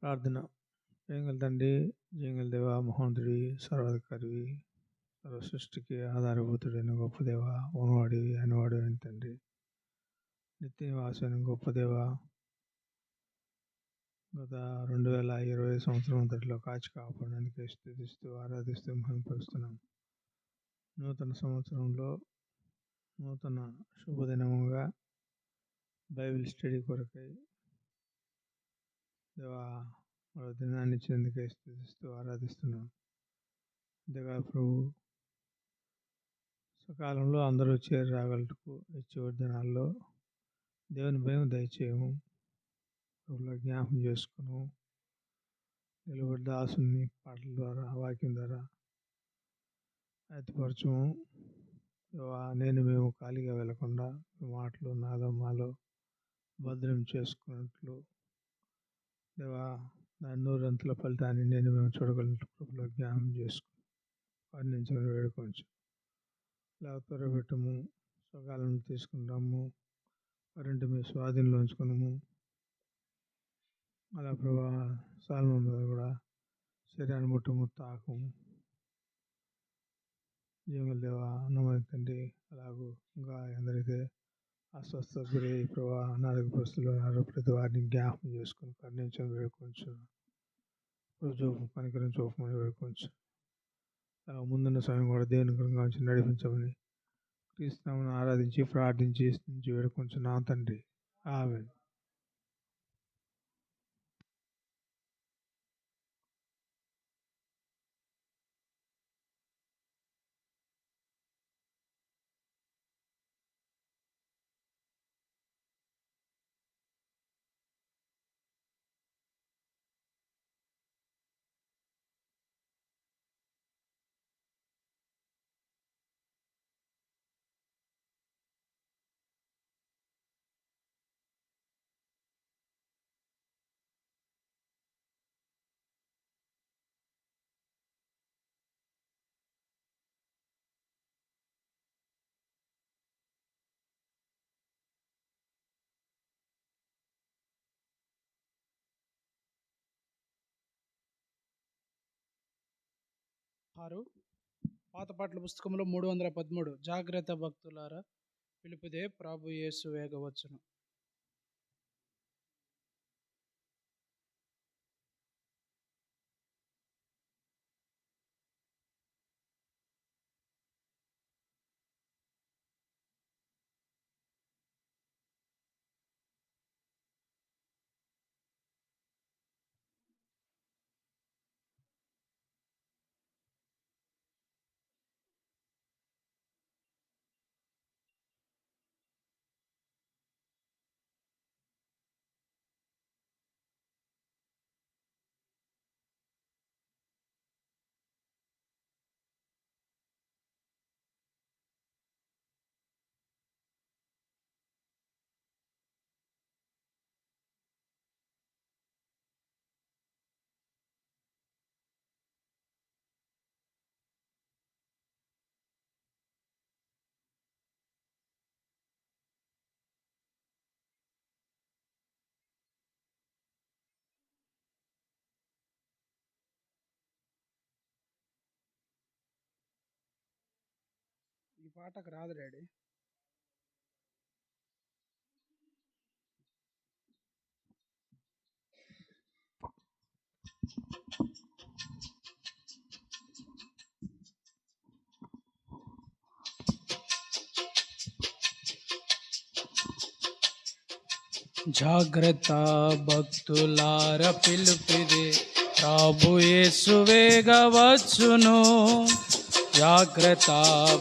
ప్రార్థన. ప్రేమగల తండ్రి, జీవగల దేవ, మహోన్నతుడి, సర్వాధికారివి, సర్వ సృష్టికి ఆధారభూతుడైన గొప్ప దేవ, ఉన్నవాడివి, అనువాడు అయిన తండ్రి, నిత్య నివాసమైన గొప్ప దేవ, గత 2020 సంవత్సరం అంతటిలో కాచి కాపాడడానికి స్తుతిస్తూ ఆరాధిస్తూ మహిమపరుస్తున్నాం. నూతన సంవత్సరంలో నూతన శుభదినముగా బైబిల్ స్టడీ కొరకై దేవా మరో దినాన్ని ఇచ్చినందుకే స్తుతిస్తూ ఆరాధిస్తున్నాం. అంతేకాదు ప్రభు, సకాలంలో అందరూ చేరి రాగలటకు ఈ చివరి దినాల్లో దేవుని భయం దయచేయము, ప్రభులో జ్ఞాపం చేసుకును, నిలబడి దాసుని పాటల ద్వారా వాక్యం ద్వారా ఆయతపరచము. నేను మేము ఖాళీగా వెళ్లకుండా మాటలు నాలో మాలో భద్రం చేసుకున్నట్లు దేవా దాని నూరంతుల ఫలితాన్ని నేను మేము చూడగలిగిన ప్రభులో జ్ఞాపం చేసుకుని వర్ణించమని వేడుకోవచ్చు. ఇలా త్వరపెట్టము, సకాలను తీసుకుంటాము, వారింటి మీ స్వాధీనంలో ఉంచుకున్నాము. అలా ప్రభా సాల్మన్ మీద కూడా శరీరాన్ని ముట్టము, తాకము. జీవగల దేవ, నమ్మకం తండ్రి, అలాగూ ఇంకా ఎందరైతే అస్వస్థ గురి ప్రభా అనారోగ్య పరిస్థితుల్లో ఉన్నారో ప్రతి వారిని జ్ఞాపకం చేసుకుని కరుణించని వేడుకోవచ్చు. రోజు కనికరం చూపమని వేడుకోవచ్చు. ముందున్న సమయం కూడా దేవుని గురించి నడిపించమని క్రీస్తునామమున ఆరాధించి ప్రార్థించి వేడుకొంచున్నాం తండ్రి. ఆమేన్. పాత పాటల పుస్తకంలో 313 జాగ్రత్త భక్తులారా పిలుపుదే ప్రభు యేసు వేగవచ్చును. ఈ పాటకు రాదు డాడీ. జాగ్రత్త భక్తులార పిలుపిదే ప్రభు యేసు వేగవచ్చును. జాగ్రత్త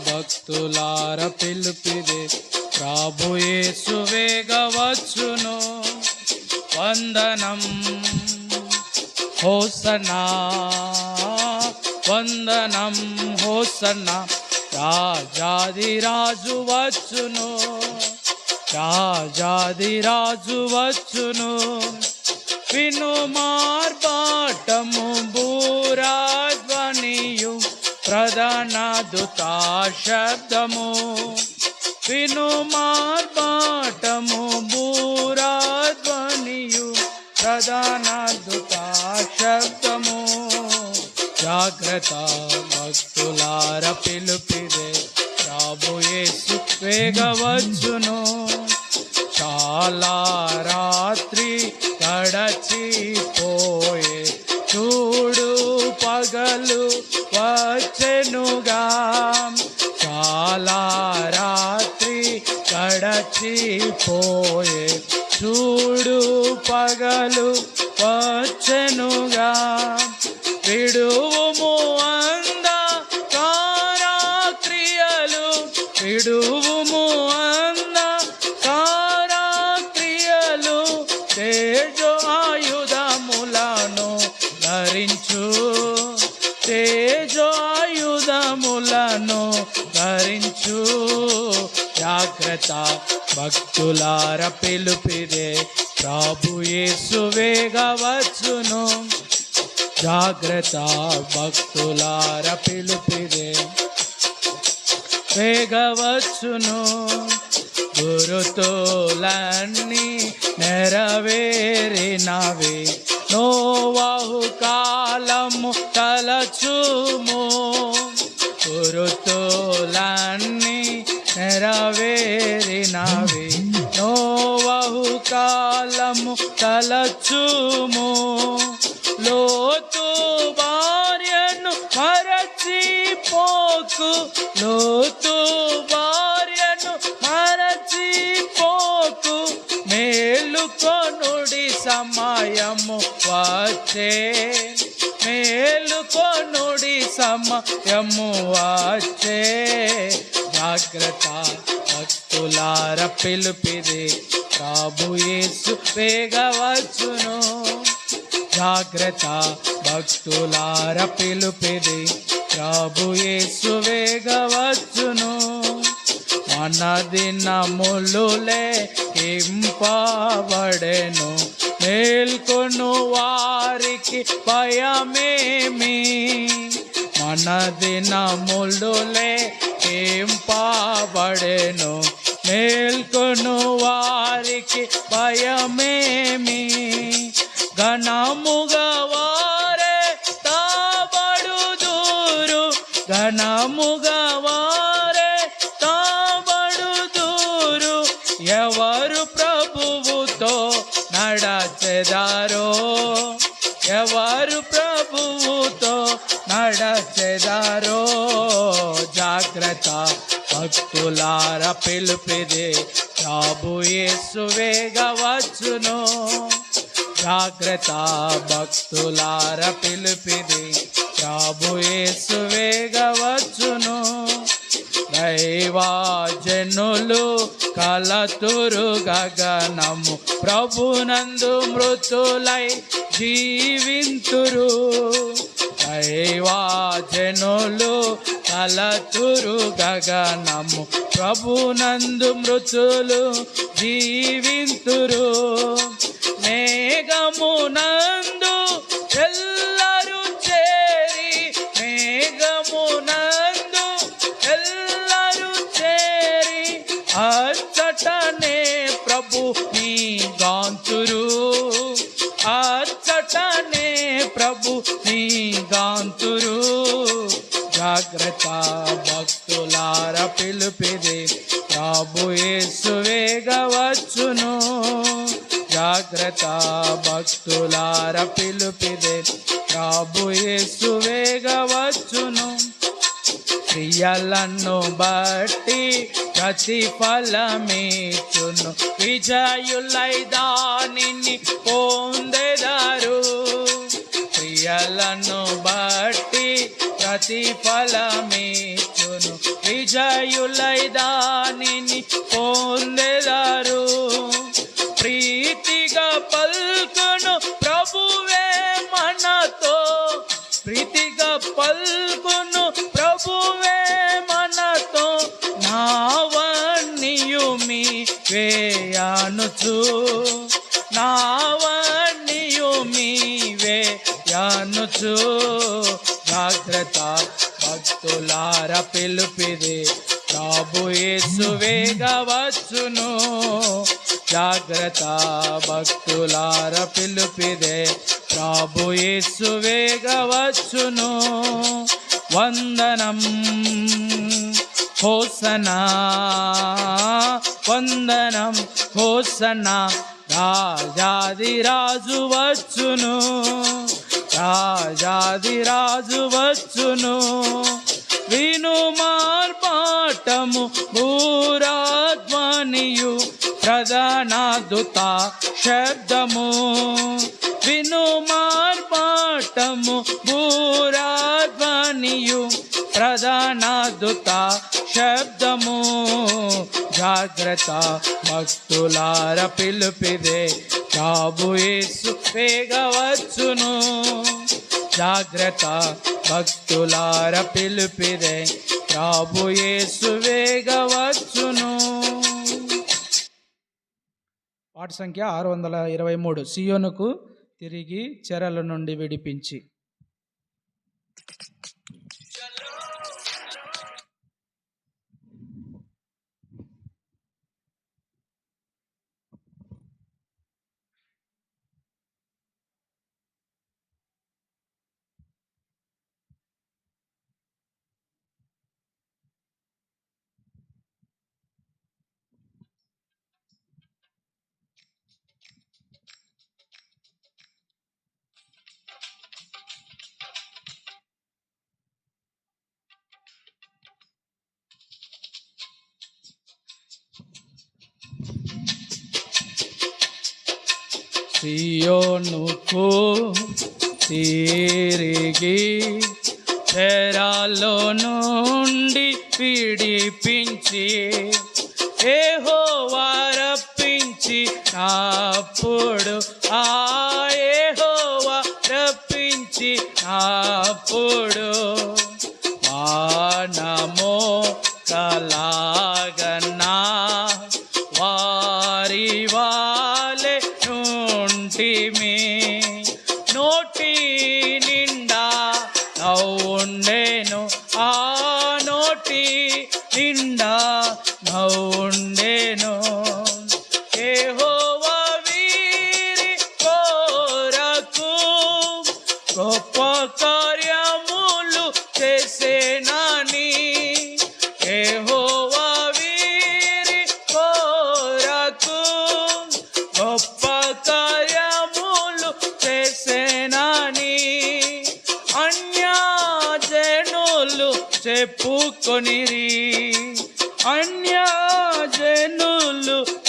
భక్తులార పిలుపిదే ప్రభు యేసు వేగవచ్చును. వందనం హోసన్నా, వందనం హోసన్నా, రాజాదిరాజు వచ్చును, రాజాదిరాజు వచ్చును. విను మార్బాటము బూరాధ్వనియు ప్రధాన దూతా శబ్దము. విను మార్బాటము బూరాధ్వనియు ప్రధాన దూతా జాగ్రత్త భక్తులార పిలుపిదే, ప్రభు యేసు వేగవచ్చును. చాలా రాత్రి గడచిపోయే, చూడు పగలు వచ్చెనుగా. చాలా రాత్రి గడచిపోయే, చూడు పగలు వచ్చెనుగా. విడువుము అంధకార క్రియలు, విడువుము అంధకార క్రియలు, తేజో ఆయుధములను ధరించు, తేజో ఆయుధములను ధరించు. జాగ్రత్త భక్తులార పిలుపిదే, ప్రభు యేసు వేగవచ్చును. జాగ్రత్త భక్తులార పిలుపిదే, వేగవచ్చును. గురుతులన్నీ నెరవేరినవి, నోవహు కాలము తలచుము. గురుతులన్నీ నెరవేరినవి, నోవహు కాలము తలచుము. లోతు భార్యను మరచిపోకు, లోతు భార్యను మరచిపోకు. మేలుకొనుడి సమయము వచ్చే, మేలుకొనుడి సమయము వచ్చే. జాగ్రత్త భక్తులార పిలుపిదే, ప్రభు యేసు వేగవచ్చును. జాగ్రత్త భక్తులార పిలుపిదే, ప్రభు యేసు వేగవచ్చును. మన దినములు లెక్కింపబడెను, మేల్కొను వారికి భయమేమి. మన దినములు లెక్కింపబడెను, మేల్కొను వారికి భయమేమి. ఘనముగా వారే తాబడుదురు, ఘనముగా వారే తాబడుదురు. ఎవరు ప్రభువుతో నడచెదారో, ఎవరు ప్రభువుతో నడచెదారో. జాగ్రత్త భక్తులార పిలుపిదే, ప్రభు యేసు వేగవచ్చును. జాగ్రత్త భక్తులార పిలుపిదే, ప్రభు యేసు వేగవచ్చును. దైవజనులు కలతురు గగనము, ప్రభునందు మృతులై జీవింతురు. దైవజనులు కలతురు గగనము, ప్రభునందు మృతులు జీవింతురు. మేఘమునందు ఎల్లరు చేరి, మేఘమునందు ఎల్లరు చేరి, అచ్చటనే ప్రభు నీ గాంతురు, అచ్చటనే ప్రభు నీ గాంతురు. జాగ్రత్త భక్తులార పిలుపిదే, ప్రభు యేసు వేగవచ్చును. జాగ్రత్త భక్తులార పిలుపిదే, ప్రభు యేసు వేగవచ్చును. క్రియలను బట్టి ప్రతిఫలమిచ్చును, విజయులై దానిని పొందెదరు. క్రియలను బట్టి ప్రతిఫలమిచ్చును, విజయులై దానిని పొందెదరు. ప్రీతిగా పల్కును ప్రభువే మనతో, ప్రీతిగా పల్కును ప్రభువే మనతో. నావన్నీయు మీవేయనుచు, నావన్నీయు మీవేయనుచు. జాగ్రత్త భక్తులార పిలుపిదే, ప్రభు యేసు వేగవచ్చును. జాగ్రత్త భక్తులార పిలుపిదే, ప్రభు యేసు వేగవచ్చును. వందనం హోసనా, వందనం హోసనా, రాజాదిరాజు వచ్చును, రాజాదిరాజు వచ్చును. విను మార్పాటము భూరాధ్వనియు, ప్రధాన దూత శబ్దము. విను మార్పాటము భూరాధ్వనియు, ప్రధాన దూత శబ్దము. జాగ్రత్త భక్తులార పిలుపిదే, ప్రభు యేసు వేగవచ్చును. జాగ్రత్త భక్తులార పిలుపిదే, ప్రభు యేసు వేగవచ్చును. పాట సంఖ్య 623. సియోనుకు తిరిగి చెరల నుండి విడిపించి. సియోనుకు తిరిగి చెరలో నుండి విడిపించి, యెహోవా రప్పించి అప్పుడు, ఆ యెహోవా రప్పించి అప్పుడు, వానమో కలాగన్నా వారి వాలే నుంటిమి. నోటి నిండా నవ్వుండెను, ఆ నోటి నిండా నవ్వుండెను. యెహోవా వీరి కొరకు గొప్ప కార్యములు చేసెనని, యెహోవా వీరి కొరకు గొప్ప కార్యములు చేసెనని అన్యజనులు చెప్పుకొనిరి, అన్యజనులు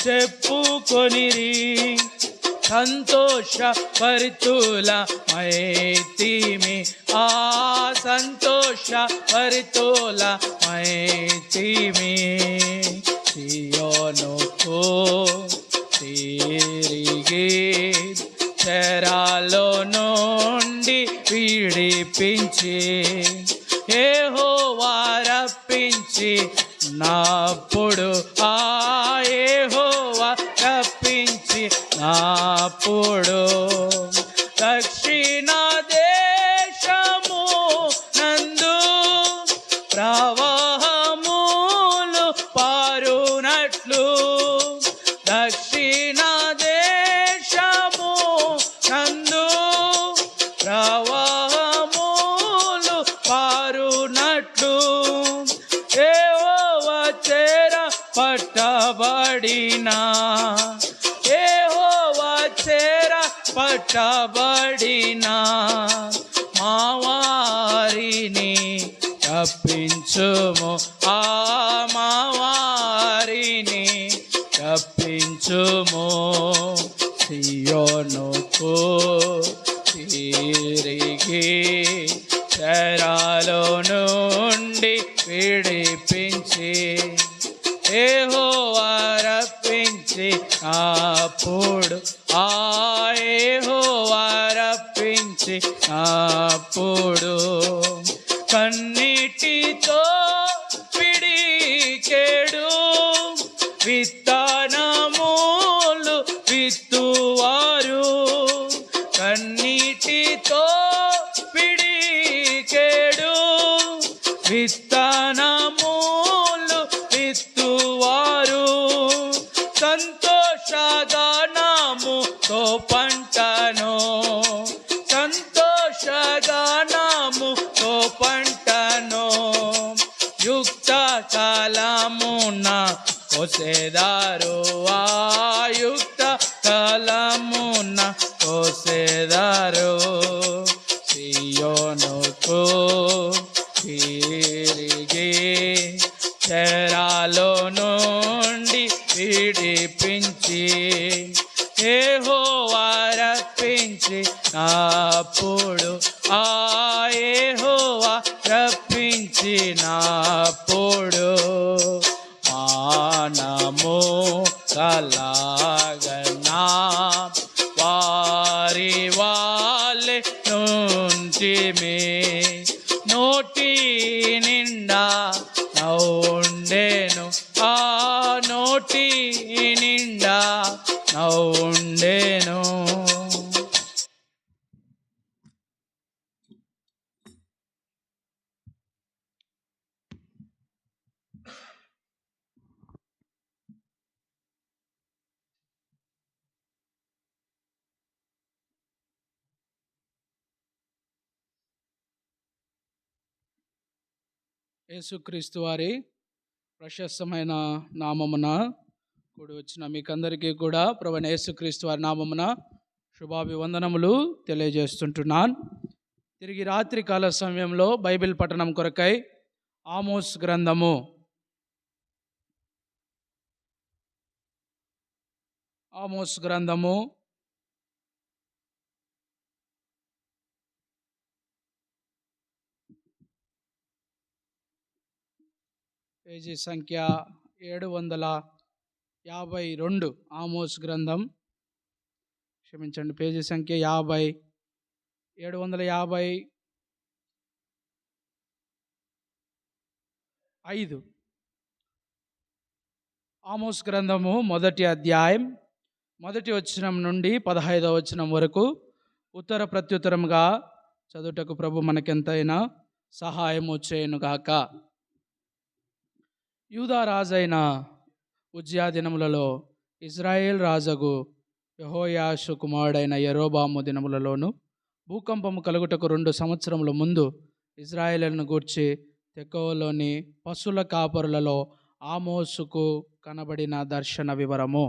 చెప్పుకొనిరి. సంతోషపరితులమైతిమి, ఆ సంతోషపరితులమైతిమి. సియోనుకు తిరిగి చెరలో నుండి విడిపించి, యెహోవా రప్పించి నాప్పుడు, ఆ యెహోవా రప్పించి నాప్పుడు. దక్షిణ దేశము నందు ప్రవాహములు పారునట్లు, దక్షిణ దేశము నందు ప్రవాహములు పారునట్లు, యెహోవా చెర పట్టబడిన, యెహోవా చెర పట్టబడిన మావారిని తప్పించుము, ఆ మావారిని తప్పించుము. సియోనుకు తిరిగి చెరలో నుండి విడిపించి, యెహోవా రప్పించి అప్పుడు, ఆ యెహోవా రప్పించి అప్పుడు. కన్నీటితో పిడికెడు విత్తనములు విత్తువారు, కన్నీటితో పిడికెడు విత్తనములు విత్తువారు. సంతోష తో పంటను, సంతోషగానముతో పంటను. యుక్త కాలమున కోసెదారు, ఆయుక్త కాలమున కోసెదారు. సియోనుకు తిరిగి చెరలో నుండి విడిపించి, యెహోవా రప్పించి నాప్పుడు, ఆ యెహోవా రప్పించి నాప్పుడు మానము కలాగనా వారి వాళ్ళే నుంటిమి. నోటి నిండా నవ్వుండెను, ఆ నోటి నిండా నవ్వుండెను. యేసుక్రీస్తు వారి ప్రశస్తమైన నామమున కూడి వచ్చిన మీకందరికీ కూడా ప్రభువైన యేసుక్రీస్తు వారి నామమున శుభాభివందనములు తెలియజేస్తుంటున్నాను. తిరిగి రాత్రి కాల సమయంలో బైబిల్ పఠనం కొరకై ఆమోస్ గ్రంథము పేజీ సంఖ్య 752. ఆమోస్ గ్రంథం, క్షమించండి, పేజీ సంఖ్య 755. ఆమోస్ గ్రంథము 1వ అధ్యాయం 1వ వచనం నుండి 15వ వచనం వరకు ఉత్తర ప్రత్యుత్తరముగా చదువుటకు ప్రభు మనకెంతైనా సహాయము చేయునుగాక. యూదా రాజైన ఉజ్జియా దినములలో, ఇజ్రాయేల్ రాజగు యెహోయాషు కుమారుడైన యరొబాము దినములలోను, భూకంపము కలుగుటకు 2 సంవత్సరముల ముందు ఇజ్రాయేలును గూర్చి తెకోవలోని పశుల కాపరులలో ఆమోసుకు కనబడిన దర్శన వివరము.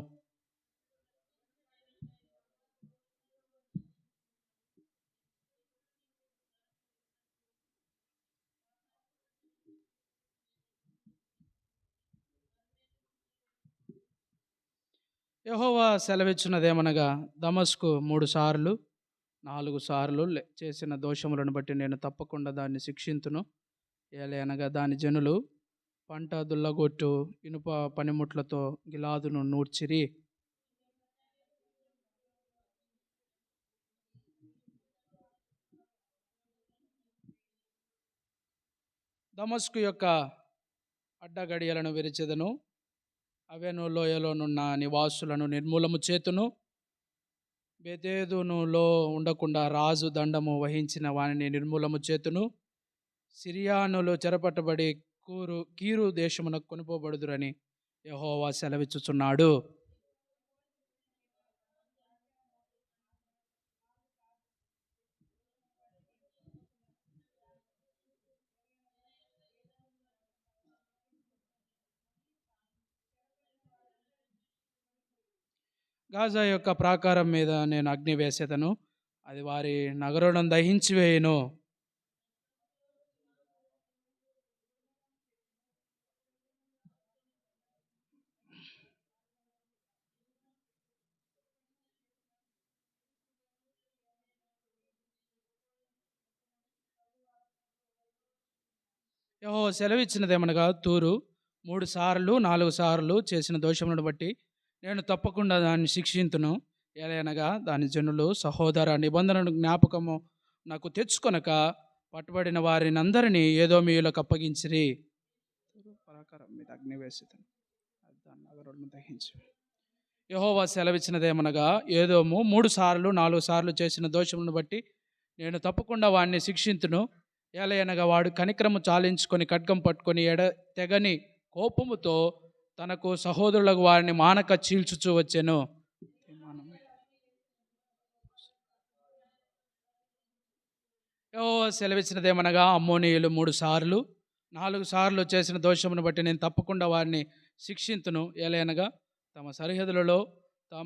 యెహోవా సెలవిచ్చినదేమనగా, దమస్కు 3 సార్లు 4 సార్లు చేసిన దోషములను బట్టి నేను తప్పకుండా దాన్ని శిక్షింతును. ఏలయనగా దాని జనులు పంట దుల్లగొట్టు ఇనుప పనిముట్లతో గిలాదును నూర్చిరి. దమస్కు యొక్క అడ్డగడియలను విరిచెదను, అవెను లోయలోనున్న నివాసులను నిర్మూలము చేతును. బెతేదునులో ఉండకుండా రాజు దండము వహించిన వానిని నిర్మూలము చేతును. సిరియానులు చెరపట్టబడి కీరు దేశమునకు కొనిపోబడుదురని యెహోవా సెలవిచ్చుచున్నాడు. గాజా యొక్క ప్రాకారం మీద నేను అగ్ని వేసేదను, అది వారి నగరులను దహించి వేయును. యెహోవా సెలవిచ్చినదేమనగా, తూరు 3 సార్లు 4 సార్లు చేసిన దోషములను బట్టి నేను తప్పకుండా దాన్ని శిక్షింతును. ఏలయనగా దాని జనులు సహోదర నిబంధనను జ్ఞాపకము నాకు తెచ్చుకొనక పట్టుబడిన వారిని అందరినీ ఏదోమీయులకు అప్పగించిరి. పరాకారం మీద అగ్ని వేసేదను, దాని నగరులను దహించి. యెహోవా సెలవిచ్చినదేమనగా, ఏదోము 3 సార్లు 4 సార్లు చేసిన దోషములను బట్టి నేను తప్పకుండా వాడిని శిక్షింతును. ఏలయనగా వాడు కనికరము చాలించుకొని ఖడ్గం పట్టుకొని తెగని కోపముతో తనకు సహోదరులకు వారిని మానక చీల్చుచూ వచ్చెను. యెహోవా సెలవిచ్చినదేమనగా, అమ్మోనీయులు 3 సార్లు 4 సార్లు చేసిన దోషమును బట్టి నేను తప్పకుండా వారిని శిక్షింతును. ఏలయనగా తమ సరిహద్దులలో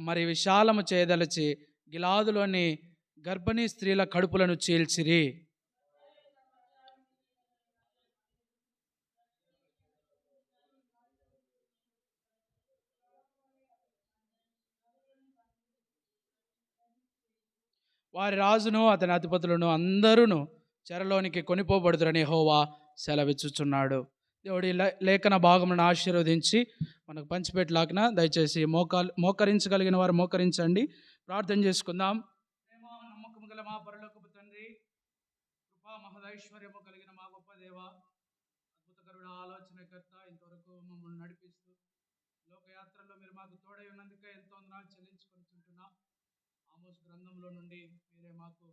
మరి విశాలము చేయదలచి గిలాదులోని గర్భిణీ స్త్రీల కడుపులను చీల్చిరి. వారి రాజును అతని అధిపతులను అందరూను చెరలోనికి కొనిపోబడుదురని యెహోవా సెలవిచ్చుచున్నాడు. దేవుడి లేఖన భాగములను ఆశీర్వదించి మనకు పంచిపెట్టలాగిన దయచేసి మోకరించగలిగిన వారు మోకరించండి. ప్రార్థన చేసుకుందాం. నమ్మకము గల మా పరలోకపు తండ్రి, కృపా మహదైశ్వర్యము కలిగిన మా గొప్ప దేవ, అద్భుతకరుడ, ఆలోచనకర్త, ఇంతవరకు మమ్మల్ని నడిపిస్తూ లోకయాత్రలో మీరు మాకు తోడై ఉన్నందుకే ఎంతో వందనాలు చెల్లించుకుంటున్నాం. ఆమోస్ గ్రంథంలో నుండి మీరే మాకు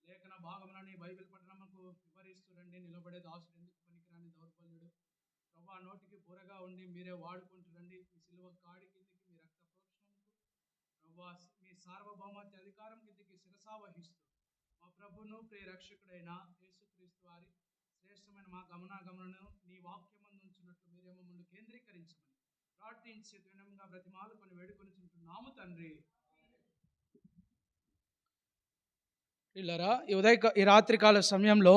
లేఖన భాగములని బైబిల్ పఠనముకు వివరిస్తురండి. నిలబడే దాసుడు ఎందుకు పనికిరాని దౌర్బల్యుడు, ప్రభా నోటికి బురగా ఉండి మీరే వాడుకుంటురండి. మీ సిలువ కాడి కిందికి, మీ రక్త ప్రోక్షణకు ప్రభా మీ సార్వభౌమత్య అధికారం కిందికి శిరసా వహిస్తూ మా ప్రభును ప్రియ రక్షకుడైన యేసుక్రీస్తు వారి శ్రేష్టమైన మా గమనాగమనను నీ వాక్యమందు ఉంచినట్లు మీరే మమ్మల్ని కేంద్రీకరించమని ప్రార్థించి వినమ్రంగా బ్రతిమాలుకొని వేడుకొనిచుంటున్నాము తండ్రి. పిల్లరా, ఈ రాత్రికాల సమయంలో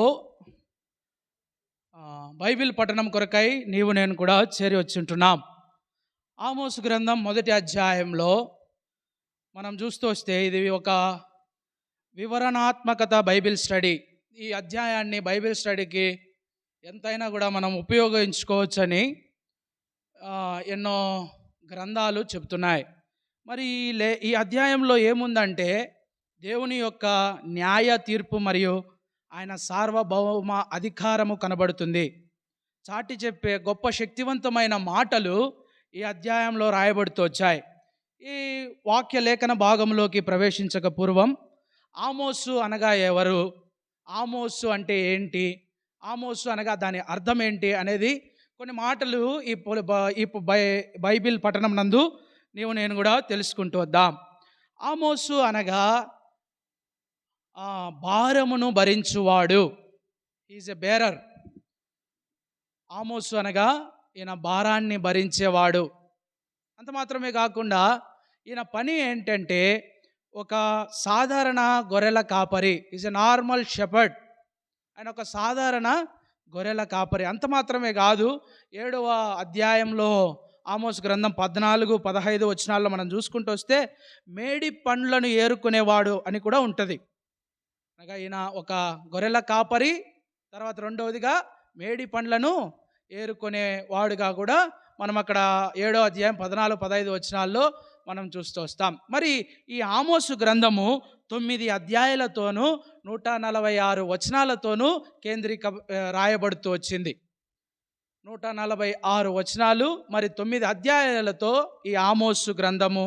బైబిల్ పఠనం కొరకై నీవు నేను కూడా చేరి వచ్చుంటున్నాం. ఆమోసు గ్రంథం 1వ అధ్యాయంలో మనం చూస్తూ వస్తే ఇది ఒక వివరణాత్మకత బైబిల్ స్టడీ. ఈ అధ్యాయాన్ని బైబిల్ స్టడీకి ఎంతైనా కూడా మనం ఉపయోగించుకోవచ్చని ఎన్నో గ్రంథాలు చెప్తున్నాయి. మరి ఈ అధ్యాయంలో ఏముందంటే దేవుని యొక్క న్యాయ తీర్పు మరియు ఆయన సార్వభౌమ అధికారము కనబడుతుంది. చాటి చెప్పే గొప్ప శక్తివంతమైన మాటలు ఈ అధ్యాయంలో రాయబడుతూ వచ్చాయి. ఈ వాక్య లేఖన భాగంలోకి ప్రవేశించక పూర్వం ఆమోసు అనగా ఎవరు, ఆమోసు అంటే ఏంటి, ఆమోసు అనగా దాని అర్థం ఏంటి అనేది కొన్ని మాటలు ఈ బైబిల్ పఠనం నందు నీవు నేను కూడా తెలుసుకుంటూ వద్దాం. ఆమోసు అనగా భారమును భరించువాడు. Is a bearer. ఆమోసు అనగా ఈయన భారాన్ని భరించేవాడు. అంత మాత్రమే కాకుండా ఈయన పని ఏంటంటే ఒక సాధారణ గొర్రెల కాపరి. Is a normal shepherd. ఆయన ఒక సాధారణ గొర్రెల కాపరి. అంత మాత్రమే కాదు, 7వ అధ్యాయంలో ఆమోస్ గ్రంథం 14-15 వచనాల్లో మనం చూసుకుంటూ వస్తే మేడి పండ్లను ఏరుకునేవాడు అని కూడా ఉంటుంది. అనగా ఈయన ఒక గొర్రెల కాపరి, తర్వాత రెండవదిగా మేడి పండ్లను ఏరుకునే వాడుగా కూడా మనం అక్కడ 7వ అధ్యాయం 14-15 వచనాల్లో మనం చూస్తూ వస్తాం. మరి ఈ ఆమోసు గ్రంథము 9 అధ్యాయాలతోనూ 146 వచనాలతోనూ రాయబడుతూ వచ్చింది. 146 వచనాలు మరి 9 అధ్యాయాలతో ఈ ఆమోసు గ్రంథము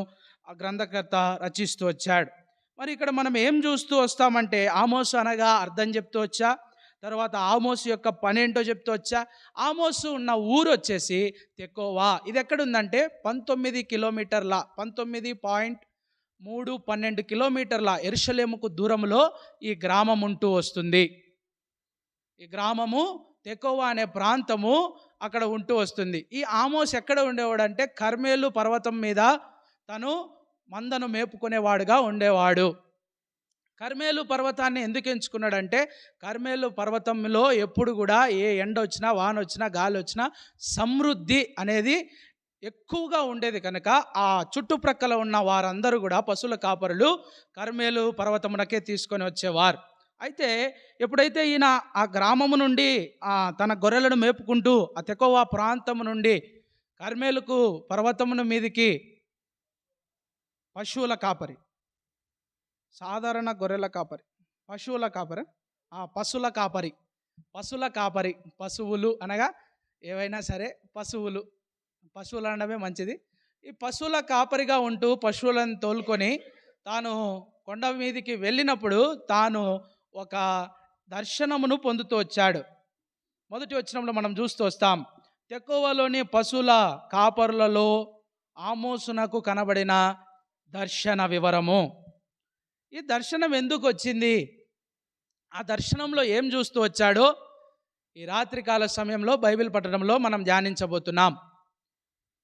ఆ గ్రంథకర్త రచిస్తూ వచ్చాడు. మరి ఇక్కడ మనం ఏం చూస్తూ వస్తామంటే ఆమోసు అనగా అర్థం చెప్తూ వచ్చా, తర్వాత ఆమోసు యొక్క పని ఏంటో చెప్తూ వచ్చా. ఆమోసు ఉన్న ఊరు వచ్చేసి తెకోవా. ఇది ఎక్కడుందంటే 19 కిలోమీటర్ల 19.312 కిలోమీటర్ల యెరూషలేముకు దూరంలో ఈ గ్రామం ఉంటూ వస్తుంది. ఈ గ్రామము తెకోవా అనే ప్రాంతము అక్కడ ఉంటూ వస్తుంది. ఈ ఆమోస్ ఎక్కడ ఉండేవాడంటే కర్మేలు పర్వతం మీద తను మందను మేపుకునేవాడుగా ఉండేవాడు. కర్మేలు పర్వతాన్ని ఎందుకు ఎంచుకున్నాడంటే కర్మేలు పర్వతంలో ఎప్పుడు కూడా ఏ ఎండ వచ్చినా, వాన వచ్చినా, గాలి వచ్చినా సమృద్ధి అనేది ఎక్కువగా ఉండేది కనుక ఆ చుట్టుప్రక్కల ఉన్న వారందరూ కూడా పశువుల కాపరులు కర్మేలు పర్వతమునకే తీసుకొని వచ్చేవారు. అయితే ఎప్పుడైతే ఈయన ఆ గ్రామము నుండి తన గొర్రెలను మేపుకుంటూ ఆ తెకోవా ప్రాంతము నుండి కర్మేలుకు పర్వతమును మీదికి పశువుల కాపరి, సాధారణ గొర్రెల కాపరి, పశువుల కాపరి, పశువుల కాపరి, పశువులు అనగా ఏవైనా సరే పశువులు అనడమే మంచిది. ఈ పశువుల కాపరిగా ఉంటూ పశువులను తోలుకొని తాను కొండ మీదికి వెళ్ళినప్పుడు తాను ఒక దర్శనమును పొందుతూ వచ్చాడు. మొదటి వచనంలో మనం చూస్తూ వస్తాం, తెకోవలోని పశువుల కాపరులలో ఆమోసునకు కనబడిన దర్శన వివరము. ఈ దర్శనం ఎందుకు వచ్చింది ఆ దర్శనంలో ఏం చూస్తూ వచ్చాడో ఈ రాత్రికాల సమయంలో బైబిల్ పట్టడంలో మనం ధ్యానించబోతున్నాం.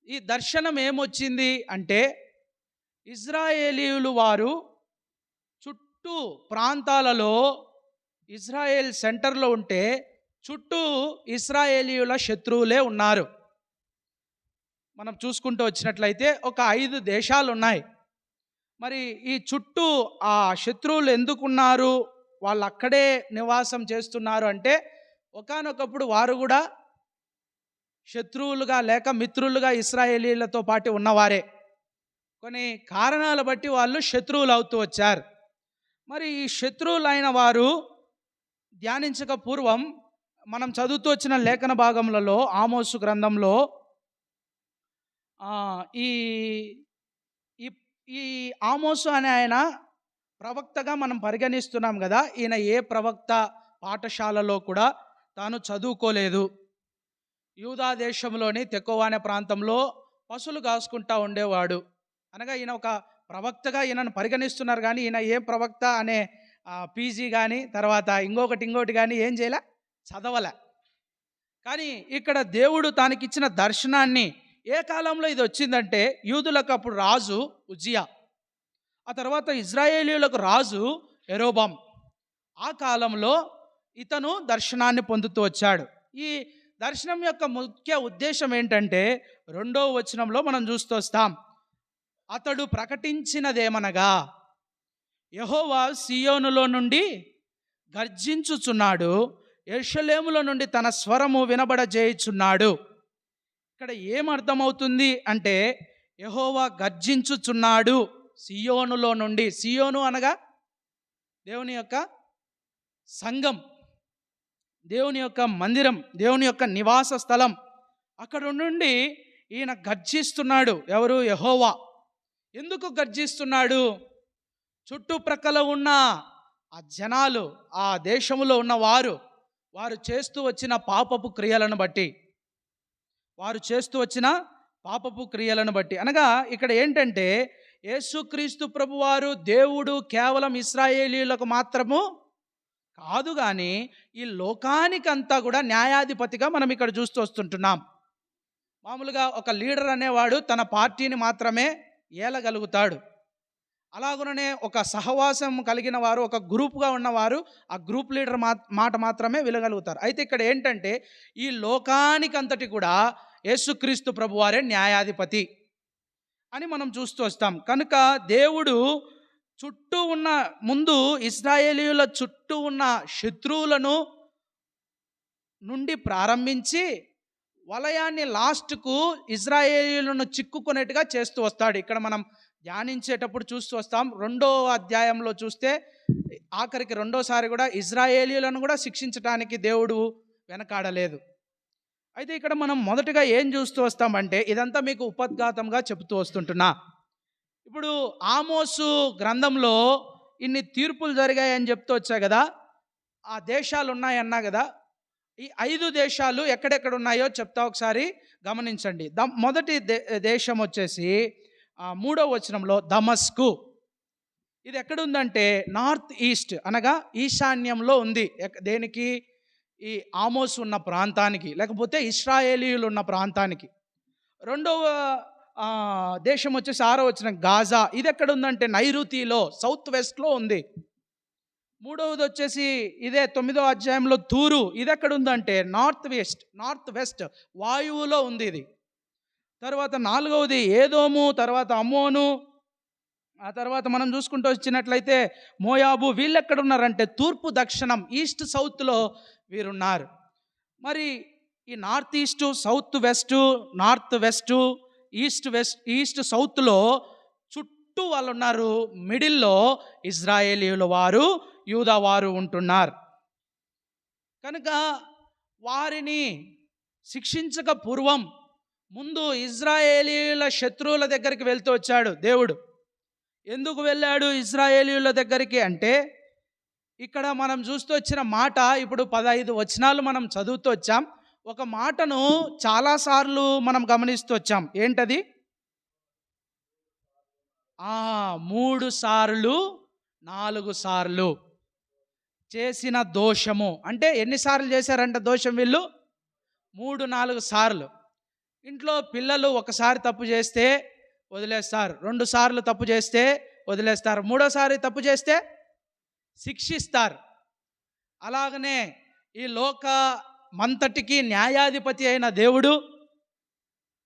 ఈ దర్శనం ఏమొచ్చింది అంటే, ఇజ్రాయేలీయులు వారు చుట్టూ ప్రాంతాలలో ఇజ్రాయేల్ సెంటర్లో ఉంటే చుట్టూ ఇజ్రాయేలీయుల శత్రువులే ఉన్నారు. మనం చూసుకుంటూ వచ్చినట్లయితే ఒక 5 దేశాలు ఉన్నాయి. మరి ఈ చుట్టూ ఆ శత్రువులు ఎందుకున్నారు, వాళ్ళు అక్కడే నివాసం చేస్తున్నారు అంటే, ఒకానొకప్పుడు వారు కూడా శత్రువులుగా లేక మిత్రులుగా ఇశ్రాయేలీలతో పాటు ఉన్నవారే. కొన్ని కారణాల బట్టి వాళ్ళు శత్రువులు అవుతూ వచ్చారు. మరి ఈ శత్రువులైన వారు ధ్యానించక పూర్వం మనం చదువుతూ వచ్చిన లేఖన భాగములలో ఆమోసు గ్రంథంలో ఈ ఈ ఈ ఆమోసు అనే ఆయన ప్రవక్తగా మనం పరిగణిస్తున్నాం కదా. ఈయన ఏ ప్రవక్త పాఠశాలలో కూడా తాను చదువుకోలేదు. యూదా దేశంలోని తెకోవ అనే ప్రాంతంలో పశువులు కాసుకుంటా ఉండేవాడు. అనగా ఈయన ఒక ప్రవక్తగా ఈయనను పరిగణిస్తున్నారు, కానీ ఈయన ఏ ప్రవక్త అనే పీజీ కానీ తర్వాత ఇంకొకటి కానీ ఏం చేయలే, చదవలే. కానీ ఇక్కడ దేవుడు తనకిచ్చిన దర్శనాన్ని, ఏ కాలంలో ఇది వచ్చిందంటే, యూదులకు అప్పుడు రాజు ఉజ్జియా, ఆ తర్వాత ఇజ్రాయేలీయులకు రాజు యెరోబాం. ఆ కాలంలో ఇతను దర్శనాన్ని పొందుతూ వచ్చాడు. ఈ దర్శనం యొక్క ముఖ్య ఉద్దేశం ఏంటంటే, 2వ వచనంలో మనం చూస్తూ వస్తాం. అతడు ప్రకటించినదేమనగా, యెహోవా సియోనులో నుండి గర్జించుచున్నాడు, యెరూషలేములో నుండి తన స్వరము వినబడజేయుచున్నాడు. ఇక్కడ ఏమర్థమవుతుంది అంటే, యెహోవా గర్జించుచున్నాడు సియోనులో నుండి. సియోను అనగా దేవుని యొక్క సంఘం, దేవుని యొక్క మందిరం, దేవుని యొక్క నివాస స్థలం. అక్కడ నుండి ఈయన గర్జిస్తున్నాడు. ఎవరు? యెహోవా. ఎందుకు గర్జిస్తున్నాడు? చుట్టుప్రక్కల ఉన్న ఆ జనాలు, ఆ దేశంలో ఉన్న వారు చేస్తూ వచ్చిన పాపపు క్రియలను బట్టి, అనగా ఇక్కడ ఏంటంటే, యేసుక్రీస్తు ప్రభువారు దేవుడు కేవలం ఇశ్రాయేలీయులకు మాత్రము కాదు, కానీ ఈ లోకానికంతా కూడా న్యాయాధిపతిగా మనం ఇక్కడ చూస్తూ వస్తుంటున్నాం. మామూలుగా ఒక లీడర్ అనేవాడు తన పార్టీని మాత్రమే ఏలగలుగుతాడు. అలాగుననే ఒక సహవాసం కలిగిన వారు, ఒక గ్రూప్గా ఉన్నవారు ఆ గ్రూప్ లీడర్ మాట మాత్రమే వినగలుగుతారు. అయితే ఇక్కడ ఏంటంటే, ఈ లోకానికంతటి కూడా యేసుక్రీస్తు ప్రభువారే న్యాయాధిపతి అని మనం చూస్తూ వస్తాం. కనుక దేవుడు చుట్టూ ఉన్న, ముందు ఇశ్రాయేలీయుల చుట్టూ ఉన్న శత్రువులను నుండి ప్రారంభించి వలయాన్ని లాస్ట్కు ఇశ్రాయేలీయులను చిక్కుకునేట్టుగా చేస్తూ వస్తాడు. ఇక్కడ మనం ధ్యానించేటప్పుడు చూస్తూ వస్తాం. 2వ అధ్యాయంలో చూస్తే ఆఖరికి 2వసారి కూడా ఇశ్రాయేలీయులను కూడా శిక్షించడానికి దేవుడు వెనకాడలేదు. అయితే ఇక్కడ మనం మొదటగా ఏం చూస్తూ వస్తామంటే, ఇదంతా మీకు ఉపద్ఘాతంగా చెబుతూ వస్తుంటున్నా. ఇప్పుడు ఆమోసు గ్రంథంలో ఇన్ని తీర్పులు జరిగాయని చెప్తూ వచ్చా కదా, ఆ దేశాలు ఉన్నాయన్నా కదా. ఈ 5 దేశాలు ఎక్కడెక్కడ ఉన్నాయో చెప్తా, ఒకసారి గమనించండి. మొదటి దేశం వచ్చేసి 3వ వచనంలో దమస్కు. ఇది ఎక్కడుందంటే నార్త్ ఈస్ట్, అనగా ఈశాన్యంలో ఉంది. దేనికి? ఈ ఆమోస్ ఉన్న ప్రాంతానికి, లేకపోతే ఇశ్రాయేలీయులు ఉన్న ప్రాంతానికి. 2వ దేశం వచ్చేసి 6వ వచనం గాజా. ఇది ఎక్కడ ఉందంటే నైరుతిలో, సౌత్ వెస్ట్లో ఉంది. 3వది వచ్చేసి ఇదే 9వ అధ్యాయంలో తూరు. ఇది ఎక్కడ ఉందంటే నార్త్ వెస్ట్ వాయువులో ఉంది ఇది. తర్వాత 4వది ఏదోము, తర్వాత అమ్మోను, ఆ తర్వాత మనం చూసుకుంటూ వచ్చినట్లయితే మోయాబు. వీళ్ళు ఎక్కడ ఉన్నారంటే తూర్పు దక్షిణం, ఈస్ట్ సౌత్లో వీరున్నారు. మరి ఈ north east, south west, north west, east సౌత్లో చుట్టూ వాళ్ళు ఉన్నారు. మిడిల్లో ఇజ్రాయేలీయుల వారు, యూదా వారు ఉంటున్నారు. కనుక వారిని శిక్షించక పూర్వం ముందు ఇజ్రాయేలీయుల శత్రువుల దగ్గరికి వెళ్తూ వచ్చాడు దేవుడు. ఎందుకు వెళ్ళాడు ఇజ్రాయేలీయుల దగ్గరికి అంటే, ఇక్కడ మనం చూస్తూ వచ్చిన మాట, ఇప్పుడు 15 వచనాలు మనం చదువుతూ వచ్చాం. ఒక మాటను చాలాసార్లు మనం గమనిస్తూ వచ్చాం. ఏంటది? 3 సార్లు 4 సార్లు. చేసిన దోషము. అంటే ఎన్నిసార్లు చేశారంట దోషం వీళ్ళు? 3-4 సార్లు. ఇంట్లో పిల్లలు ఒకసారి తప్పు చేస్తే వదిలేస్తారు, 2 సార్లు తప్పు చేస్తే వదిలేస్తారు, 3వసారి తప్పు చేస్తే శిక్షిస్తారు. అలాగనే ఈ లోకమంతటికి న్యాయాధిపతి అయిన దేవుడు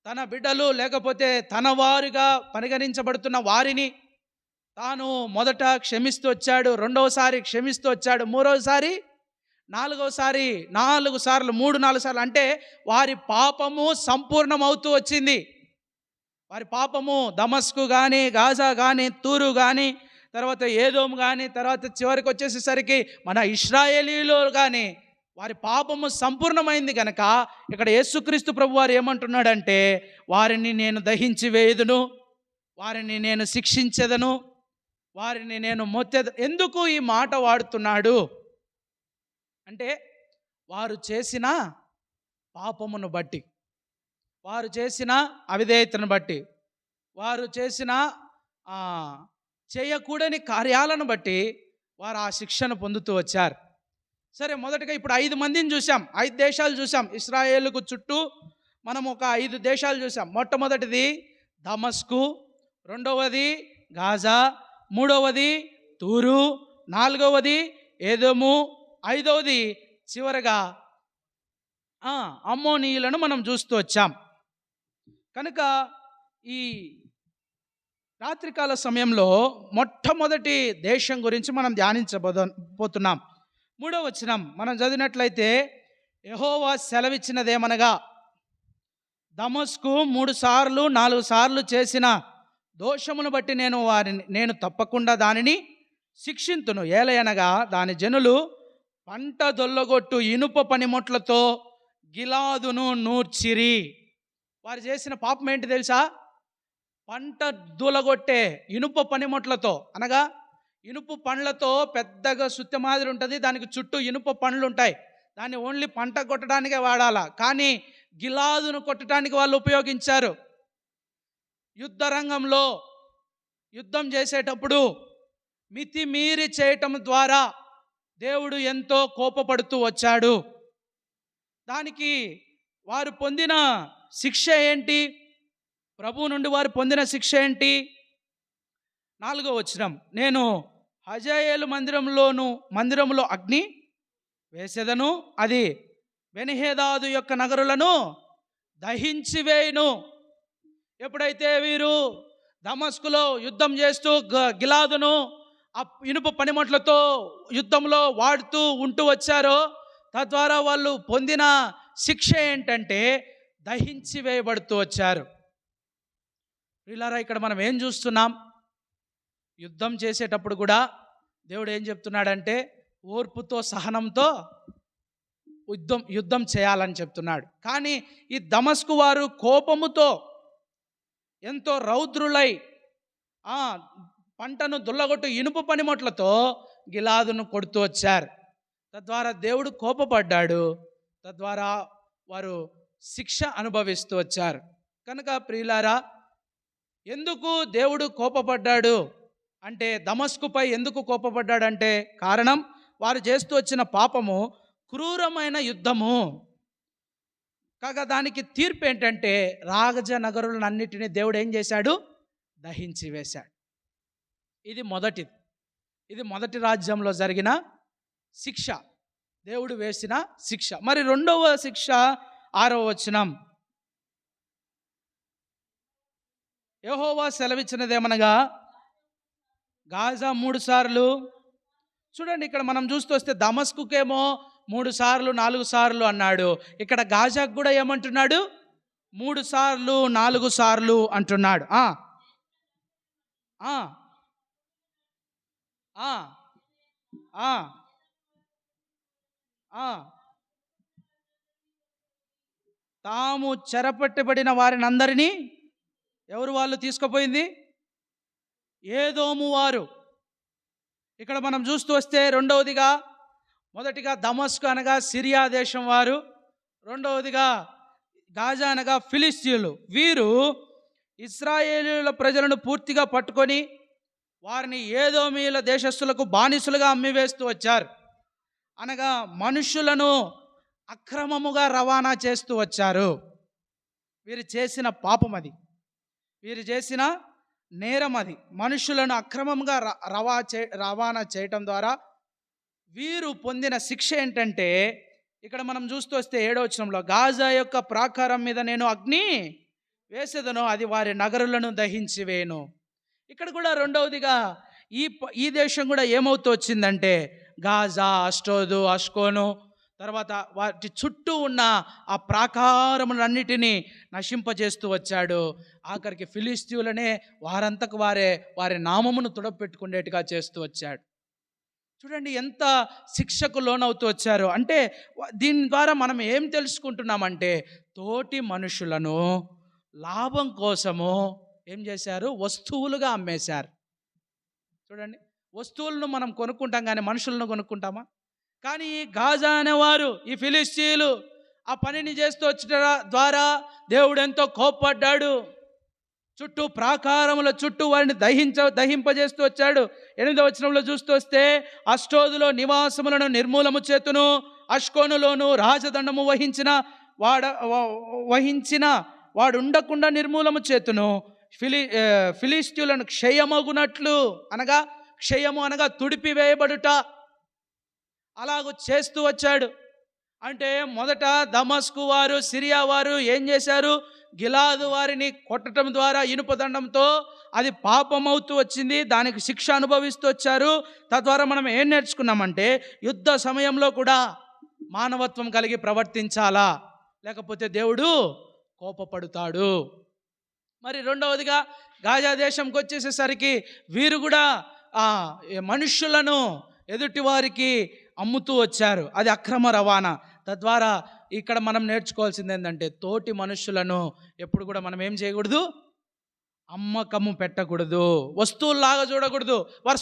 తన బిడ్డలు లేకపోతే తన వారుగా పరిగణించబడుతున్న వారిని తాను మొదట క్షమిస్తూ వచ్చాడు, 2వసారి క్షమిస్తూ వచ్చాడు, 3వసారి, 4వసారి, 4 సార్లు, 3-4 సార్లు. అంటే వారి పాపము సంపూర్ణమవుతూ వచ్చింది. వారి పాపము దమస్కు కానీ, గాజా కానీ, తూరు కానీ, తర్వాత ఏదోము కానీ, తర్వాత చివరికి వచ్చేసేసరికి మన ఇశ్రాయేలీలో కానీ వారి పాపము సంపూర్ణమైంది కనుక ఇక్కడ యేసుక్రీస్తు ప్రభు వారు ఏమంటున్నాడంటే, వారిని నేను దహించి వేయుదును, వారిని నేను శిక్షించెదను, వారిని నేను మొత్తెదను. ఎందుకు ఈ మాట వాడుతున్నాడు అంటే, వారు చేసిన పాపమును బట్టి, వారు చేసిన అవిధేయతను బట్టి, వారు చేసిన చేయకూడని కార్యాలను బట్టి వారు ఆ శిక్షను పొందుతూ వచ్చారు. సరే, మొదటగా ఇప్పుడు 5 మందిని చూసాం, 5 దేశాలు చూసాం. ఇశ్రాయేలుకు చుట్టూ మనం ఒక 5 దేశాలు చూసాం. మొట్టమొదటిది దమస్కు, 2వది గాజా, 3వది తూరు, 4వది ఏదోము, 5వది చివరగా అమ్మోనీయులను మనం చూస్తూ వచ్చాం. కనుక ఈ రాత్రికాల సమయంలో మొట్టమొదటి దేశం గురించి మనం ధ్యానించబోతున్నాం. 3వ వచనం మనం చదివినట్లయితే, యెహోవా సెలవిచ్చినదేమనగా, దమస్కు 3 సార్లు 4 సార్లు చేసిన దోషమును బట్టి నేను తప్పకుండా దానిని శిక్షింతును. ఏలయనగా దాని జనులు పంట దొల్లగొట్టు ఇనుప పనిముట్లతో గిలాదును నూర్చిరి. వారు చేసిన పాపం ఏంటి తెలుసా? పంట దూలగొట్టే ఇనుప పనిముట్లతో, అనగా ఇనుప పండ్లతో పెద్దగా సుత్తె మాదిరి ఉంటుంది, దానికి చుట్టూ ఇనుప పండ్లు ఉంటాయి. దాన్ని ఓన్లీ పంట కొట్టడానికే వాడాలా, కానీ గిలాదును కొట్టడానికి వాళ్ళు ఉపయోగించారు. యుద్ధ రంగంలో యుద్ధం చేసేటప్పుడు మితిమీరి చేయటం ద్వారా దేవుడు ఎంతో కోపపడుతూ వచ్చాడు. దానికి వారు పొందిన శిక్ష ఏంటి? ప్రభువు నుండి వారు పొందిన శిక్ష ఏంటి? 4వ వచనం, నేను హజాయేలు మందిరములో అగ్ని వేసెదను, అది బెన్హెదాదు యొక్క నగరులను దహించి వేయును. ఎప్పుడైతే వీరు దమస్కులో యుద్ధం చేస్తూ గిలాదును ఆ ఇనుప పనిముట్లతో యుద్ధంలో వాడుతూ ఉంటూ వచ్చారో, తద్వారా వాళ్ళు పొందిన శిక్ష ఏంటంటే దహించి వేయబడుతూ వచ్చారు. ప్రియులారా, ఇక్కడ మనం ఏం చూస్తున్నాం? యుద్ధం చేసేటప్పుడు కూడా దేవుడు ఏం చెప్తున్నాడంటే, ఓర్పుతో సహనంతో యుద్ధం చేయాలని చెప్తున్నాడు. కానీ ఈ దమస్కు వారు కోపముతో ఎంతో రౌద్రులై పంటను దుల్లగొట్టు ఇనుప పనిముట్లతో గిలాదును కొడుతూ వచ్చారు. తద్వారా దేవుడు కోపపడ్డాడు, తద్వారా వారు శిక్ష అనుభవిస్తూ వచ్చారు. కనుక ప్రియులారా, ఎందుకు దేవుడు కోపపడ్డాడు అంటే, దమస్కుపై ఎందుకు కోపపడ్డాడంటే కారణం వారు చేస్తూ వచ్చిన పాపము క్రూరమైన యుద్ధము. కాగా దానికి తీర్పు ఏంటంటే, రాజనగరులన్నిటినీ దేవుడు ఏం చేశాడు? దహించి వేశాడు. ఇది మొదటి రాజ్యంలో జరిగిన శిక్ష, దేవుడు వేసిన శిక్ష. మరి 2వ శిక్ష 6వ వచనం, యెహోవా సెలవిచ్చినదేమనగా, గాజా 3 సార్లు. చూడండి, ఇక్కడ మనం చూస్తూ వస్తే దమస్కుకేమో 3 సార్లు 4 సార్లు అన్నాడు, ఇక్కడ గాజాకు కూడా ఏమంటున్నాడు? 3 సార్లు 4 సార్లు అంటున్నాడు. తాము చెరపట్టబడిన వారిని అందరినీ ఎవరు వాళ్ళు తీసుకుపోయింది? ఏదోము వారు. ఇక్కడ మనం చూస్తూ వస్తే రెండవదిగా, మొదటిగా దమస్కు అనగా సిరియా దేశం వారు, రెండవదిగా గాజా అనగా ఫిలిస్తీయులు. వీరు ఇశ్రాయేలీయుల ప్రజలను పూర్తిగా పట్టుకొని వారిని ఏదోమీయుల దేశస్థులకు బానిసలుగా అమ్మివేస్తూ వచ్చారు. అనగా మనుషులను అక్రమముగా రవాణా చేస్తూ వచ్చారు. వీరు చేసిన పాపం అది, వీరు చేసిన నేరం అది. మనుషులను అక్రమంగా రవాణా చేయటం ద్వారా వీరు పొందిన శిక్ష ఏంటంటే, ఇక్కడ మనం చూస్తూ వస్తే 7వ వచనంలో, గాజా యొక్క ప్రాకారం మీద నేను అగ్ని వేసేదను, అది వారి నగరులను దహించి వేయను. ఇక్కడ కూడా రెండవదిగా ఈ దేశం కూడా ఏమవుతూ వచ్చిందంటే, గాజా, అష్టోదు, అష్కోను, తర్వాత వాటి చుట్టూ ఉన్న ఆ ప్రాకారములన్నిటినీ నశింపజేస్తూ వచ్చాడు. ఆఖరికి ఫిలిస్తీయులనే వారంతకు వారి నామమును తుడపెట్టుకునేట్టుగా చేస్తూ వచ్చాడు. చూడండి ఎంత శిక్షకు లోనవుతూ వచ్చారు. అంటే దీని ద్వారా మనం ఏం తెలుసుకుంటున్నామంటే, తోటి మనుషులను లాభం కోసము ఏం చేశారు, వస్తువులుగా అమ్మేశారు. చూడండి, వస్తువులను మనం కొనుక్కుంటాం కానీ మనుషులను కొనుక్కుంటామా? కానీ గాజా అనేవారు, ఈ ఫిలిస్తీయులు ఆ పనిని చేస్తూ వచ్చిన ద్వారా దేవుడు ఎంతో కోప్పడ్డాడు. చుట్టూ ప్రాకారముల చుట్టూ వారిని దహింపజేస్తూ వచ్చాడు. 8వ వచనంలో చూస్తూ వస్తే, అష్టోదులో నివాసములను నిర్మూలము చేతును, అష్కోనులోను రాజదండము వహించిన వాడు ఉండకుండా నిర్మూలము చేతును, ఫిలిస్తీయులను క్షయమగునట్లు, అనగా క్షయము అనగా తుడిపివేయబడుట, అలాగూ చేస్తూ వచ్చాడు. అంటే మొదట దమస్కు వారు, సిరియా వారు ఏం చేశారు, గిలాదు వారిని కొట్టడం ద్వారా ఇనుపదండంతో అది పాపమవుతూ వచ్చింది, దానికి శిక్ష అనుభవిస్తూ వచ్చారు. తద్వారా మనం ఏం నేర్చుకున్నామంటే, యుద్ధ సమయంలో కూడా మానవత్వం కలిగి ప్రవర్తించాలా, లేకపోతే దేవుడు కోపపడుతాడు. మరి రెండవదిగా గాజా దేశంకి వచ్చేసేసరికి వీరు కూడా మనుష్యులను ఎదుటి వారికి అమ్ముతూ వచ్చారు, అది అక్రమ రవాణా. తద్వారా ఇక్కడ మనం నేర్చుకోవాల్సింది ఏంటంటే, తోటి మనుషులను ఎప్పుడు కూడా మనం ఏం చేయకూడదు, అమ్మకము పెట్టకూడదు, వస్తువుల్లాగా చూడకూడదు. వారి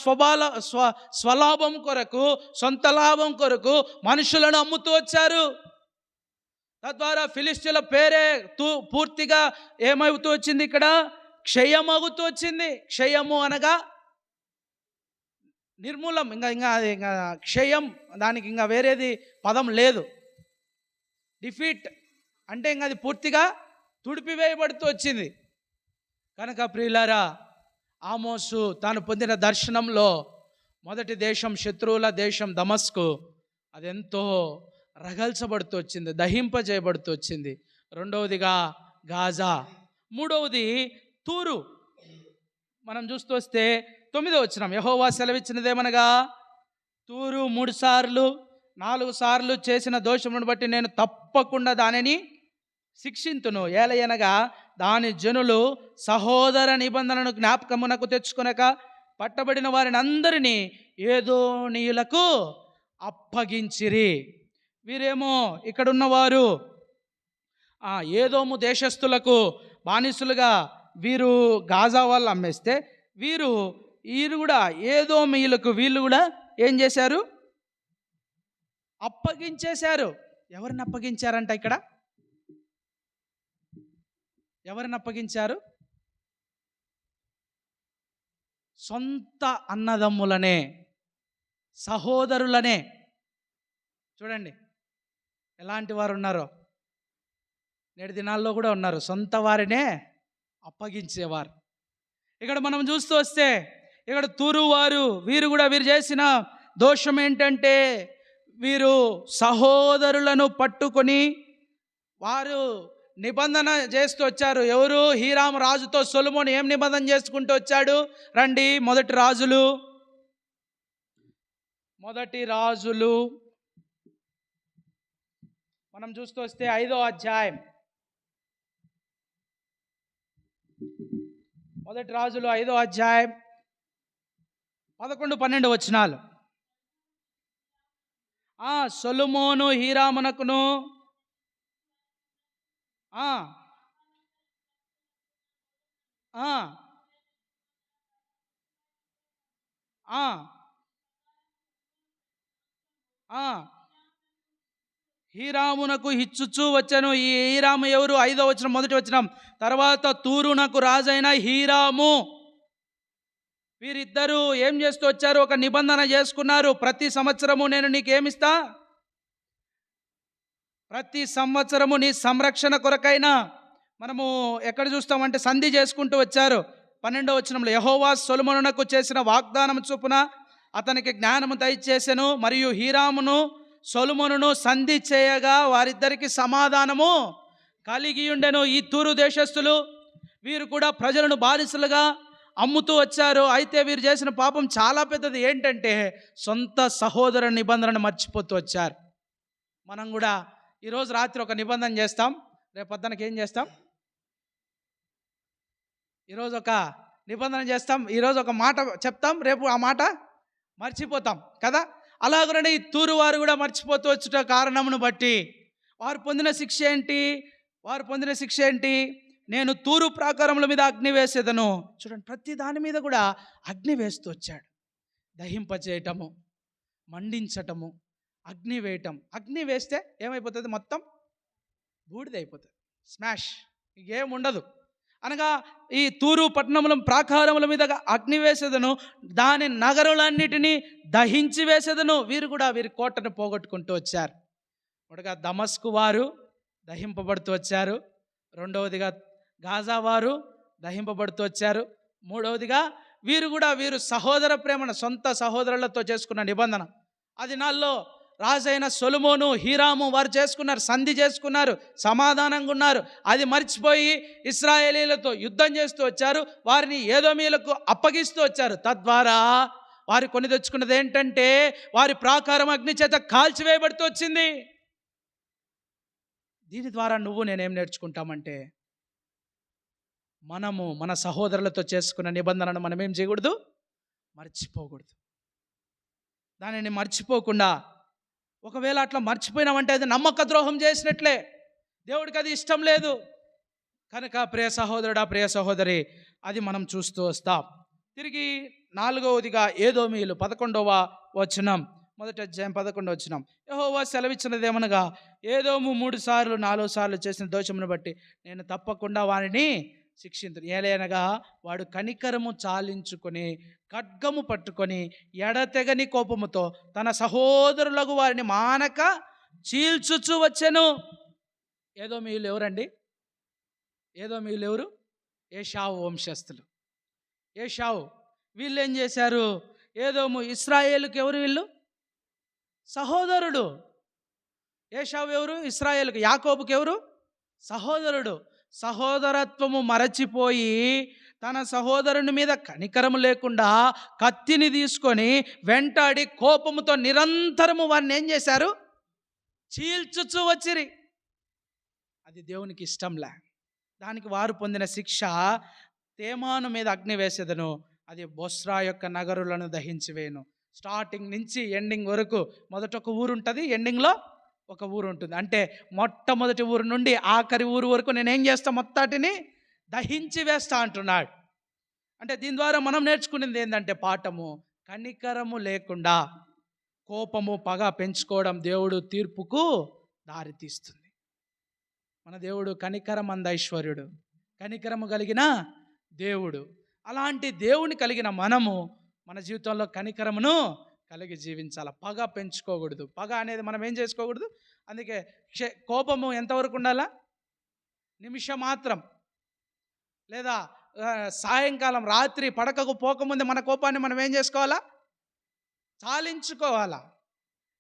స్వలాభం కొరకు, సొంత లాభం కొరకు మనుషులను అమ్ముతూ వచ్చారు. తద్వారా ఫిలిస్తీయుల పేరే పూర్తిగా ఏమవుతూ వచ్చింది, ఇక్కడ క్షయమవుతూ వచ్చింది. క్షయము అనగా నిర్మూలం, ఇంకా క్షయం, దానికి ఇంకా వేరేది పదం లేదు. డిఫీట్ అంటే ఇంకా అది పూర్తిగా తుడిపివేయబడుతూ వచ్చింది. కనుక ప్రియులారా, ఆమోసు తాను పొందిన దర్శనంలో మొదటి దేశం, శత్రువుల దేశం దమస్కు, అదెంతో రగల్చబడుతూ వచ్చింది, దహింపజేయబడుతూ వచ్చింది. రెండవదిగా గాజా, మూడవది తూరు. మనం చూస్తూ వస్తే 9వ వచనం, యెహోవా సెలవిచ్చినదేమనగా, తూరు 3 సార్లు 4 సార్లు చేసిన దోషమును బట్టి నేను తప్పకుండా దానిని శిక్షింతును. ఏలయనగా దాని జనులు సహోదర నిబంధనను జ్ఞాపకమునకు తెచ్చుకొనక పట్టబడిన వారిని అందరినీ ఏదోనీయులకు అప్పగించిరి. వీరేమో ఇక్కడున్నవారు ఏదోము దేశస్థులకు బానిసులుగా వీరు గాజా వాళ్ళు అమ్మేస్తే, వీరు కూడా ఏదోమీయులకు వీళ్ళు కూడా ఏం చేశారు, అప్పగించేశారు. ఎవరిని అప్పగించారంట? ఇక్కడ ఎవరిని అప్పగించారు? సొంత అన్నదమ్ములనే, సహోదరులనే. చూడండి ఎలాంటి వారు ఉన్నారో, నేటి దినాల్లో కూడా ఉన్నారు, సొంత వారినే అప్పగించేవారు. ఇక్కడ మనం చూస్తూ వస్తే, ఇక్కడ తూరు వారు, వీరు చేసిన దోషం ఏంటంటే, వీరు సహోదరులను పట్టుకొని వారు నిబంధన చేస్తూ వచ్చారు. ఎవరు? హీరాము రాజుతో సొలొమోను ఏం నిబంధన చేసుకుంటూ వచ్చాడు? రండి, మొదటి రాజులు మనం చూస్తూ వస్తే 5వ అధ్యాయం, మొదటి రాజులు 5వ అధ్యాయం 11, 12 వచనాలు. సొలొమోను హీరామునకును హీరామునకు ఇచ్చుచూ వచ్చాను. ఈ హీరాము ఎవరు? 5వ వచనం, మొదటి వచనం. తర్వాత తూరునకు రాజైన హీరాము వీరిద్దరూ ఏం చేస్తూ వచ్చారు? ఒక నిబంధన చేసుకున్నారు. ప్రతి సంవత్సరము నేను నీకేమిస్తా? ప్రతి సంవత్సరము నీ సంరక్షణ కొరకైనా. మనము ఎక్కడ చూస్తామంటే సంధి చేసుకుంటూ వచ్చారు. 12వ వచనంలో యెహోవా సొలొమోనునకు చేసిన వాగ్దానం చొప్పున అతనికి జ్ఞానము దయచేసెను, మరియు హీరామును సొలొమోనును సంధి చేయగా వారిద్దరికి సమాధానము కలిగి ఉండెను. ఈ తూరు దేశస్థులు వీరు కూడా ప్రజలను బానిసలుగా అమ్ముతూ వచ్చారు. అయితే వీరు చేసిన పాపం చాలా పెద్దది. ఏంటంటే సొంత సహోదర నిబంధనను మర్చిపోతూ వచ్చారు. మనం కూడా ఈరోజు రాత్రి ఒక నిబంధన చేస్తాం, రేపు పొద్దునకి ఏం చేస్తాం? ఈరోజు ఒక నిబంధన చేస్తాం, ఈరోజు ఒక మాట చెప్తాం, రేపు ఆ మాట మర్చిపోతాం కదా. అలాగనే ఈ తూరు వారు కూడా మర్చిపోతూ వచ్చుట కారణమును బట్టి వారు పొందిన శిక్ష ఏంటి? నేను తూరు ప్రాకారముల మీద అగ్ని వేసేదను. చూడండి, ప్రతి దాని మీద కూడా అగ్ని వేస్తూ వచ్చాడు. దహింపచేయటము, మండించటము, అగ్ని వేయటం. అగ్ని వేస్తే ఏమైపోతుంది? మొత్తం బూడిదైపోతుంది, స్మాష్, ఇంకేముండదు. అనగా ఈ తూరు పట్టణముల ప్రాకారముల మీద అగ్ని వేసేదను, దాని నగరులన్నిటినీ దహించి వేసేదను. వీరు కూడా వీరి కోటను పోగొట్టుకుంటూ వచ్చారు. ఒకటిగా దమస్కు వారు దహింపబడుతూ వచ్చారు, రెండవదిగా గాజా వారు దహింపబడుతూ వచ్చారు, మూడవదిగా వీరు సహోదర ప్రేమను సొంత సహోదరులతో చేసుకున్న నిబంధన. అది నాల్లో రాజైన సొలొమోను, హీరాము వారు చేసుకున్నారు, సంధి చేసుకున్నారు, సమాధానంగా ఉన్నారు. అది మర్చిపోయి ఇశ్రాయేలీలతో యుద్ధం చేస్తూ వచ్చారు, వారిని ఏదోమీయులకు అప్పగిస్తూ వచ్చారు. తద్వారా వారు కొని తెచ్చుకున్నది ఏంటంటే వారి ప్రాకారం అగ్ని చేత కాల్చివేయబడుతూ వచ్చింది. దీని ద్వారా నువ్వు నేనేం నేర్చుకుంటామంటే మనము మన సహోదరులతో చేసుకున్న నిబంధనను మనం ఏం చేయకూడదు? మర్చిపోకూడదు. దానిని మర్చిపోకుండా, ఒకవేళ అట్లా మర్చిపోయినామంటే అది నమ్మక ద్రోహం చేసినట్లే. దేవుడికి అది ఇష్టం లేదు. కనుక ప్రియ సహోదరుడా, ప్రియ సహోదరి, అది మనం చూస్తూ వస్తాం. తిరిగి 4వదిగా ఏదోమీయులు 11వ వచనం, మొదటి అధ్యాయం 11వ వచనం. యెహోవా సెలవిచ్చినదేమనగా, ఏదోము 3 సార్లు 4 సార్లు చేసిన దోషమును బట్టి నేను తప్పకుండా వారిని శిక్షింతును. ఏలైనగా వాడు కనికరము చాలించుకొని ఖడ్గము పట్టుకొని ఎడతెగని కోపముతో తన సహోదరులకు వారిని మానక చీల్చుచు వచ్చెను. ఏదోమీయులు ఎవరండి? ఏదోమీయులు ఎవరు? ఏషావు వంశస్థులు. ఏషావు వీళ్ళు ఏం చేశారు? ఏదోము ఇశ్రాయేలుకి ఎవరు? వీళ్ళు సహోదరుడు. ఏషావు ఎవరు? ఇశ్రాయేలుకి. యాకోబుకి ఎవరు? సహోదరుడు. సహోదరత్వము మరచిపోయి తన సహోదరుని మీద కనికరము లేకుండా కత్తిని తీసుకొని వెంటాడి కోపముతో నిరంతరము వారిని ఏం చేశారు? చీల్చుచూ వచ్చిరి. అది దేవునికి ఇష్టంలే. దానికి వారు పొందిన శిక్ష, తేమాను మీద అగ్ని వేసేదను, అది బొస్రా యొక్క నగరులను దహించి వేయను. స్టార్టింగ్ నుంచి ఎండింగ్ వరకు మొదట ఒక ఊరు ఉంటుంది, ఎండింగ్లో ఒక ఊరు ఉంటుంది. అంటే మొట్టమొదటి ఊరు నుండి ఆఖరి ఊరు వరకు నేనేం చేస్తా? మొత్తాటిని దహించి వేస్తా అంటున్నాడు. అంటే దీని ద్వారా మనం నేర్చుకునేది ఏంటంటే పాఠము, కనికరము లేకుండా కోపము, పగ పెంచుకోవడం దేవుడు తీర్పుకు దారితీస్తుంది. మన దేవుడు కనికరమందైశ్వర్యుడు, కనికరము కలిగిన దేవుడు. అలాంటి దేవుని కలిగిన మనము మన జీవితంలో కనికరమును కలిగి జీవించాలి. పగ పెంచుకోకూడదు. పగ అనేది మనం ఏం చేసుకోకూడదు. అందుకే కోపము ఎంతవరకు ఉండాలా? నిమిషం మాత్రం, లేదా సాయంకాలం రాత్రి పడకకు పోకముందే మన కోపాన్ని మనం ఏం చేసుకోవాలా? చాలించుకోవాలా.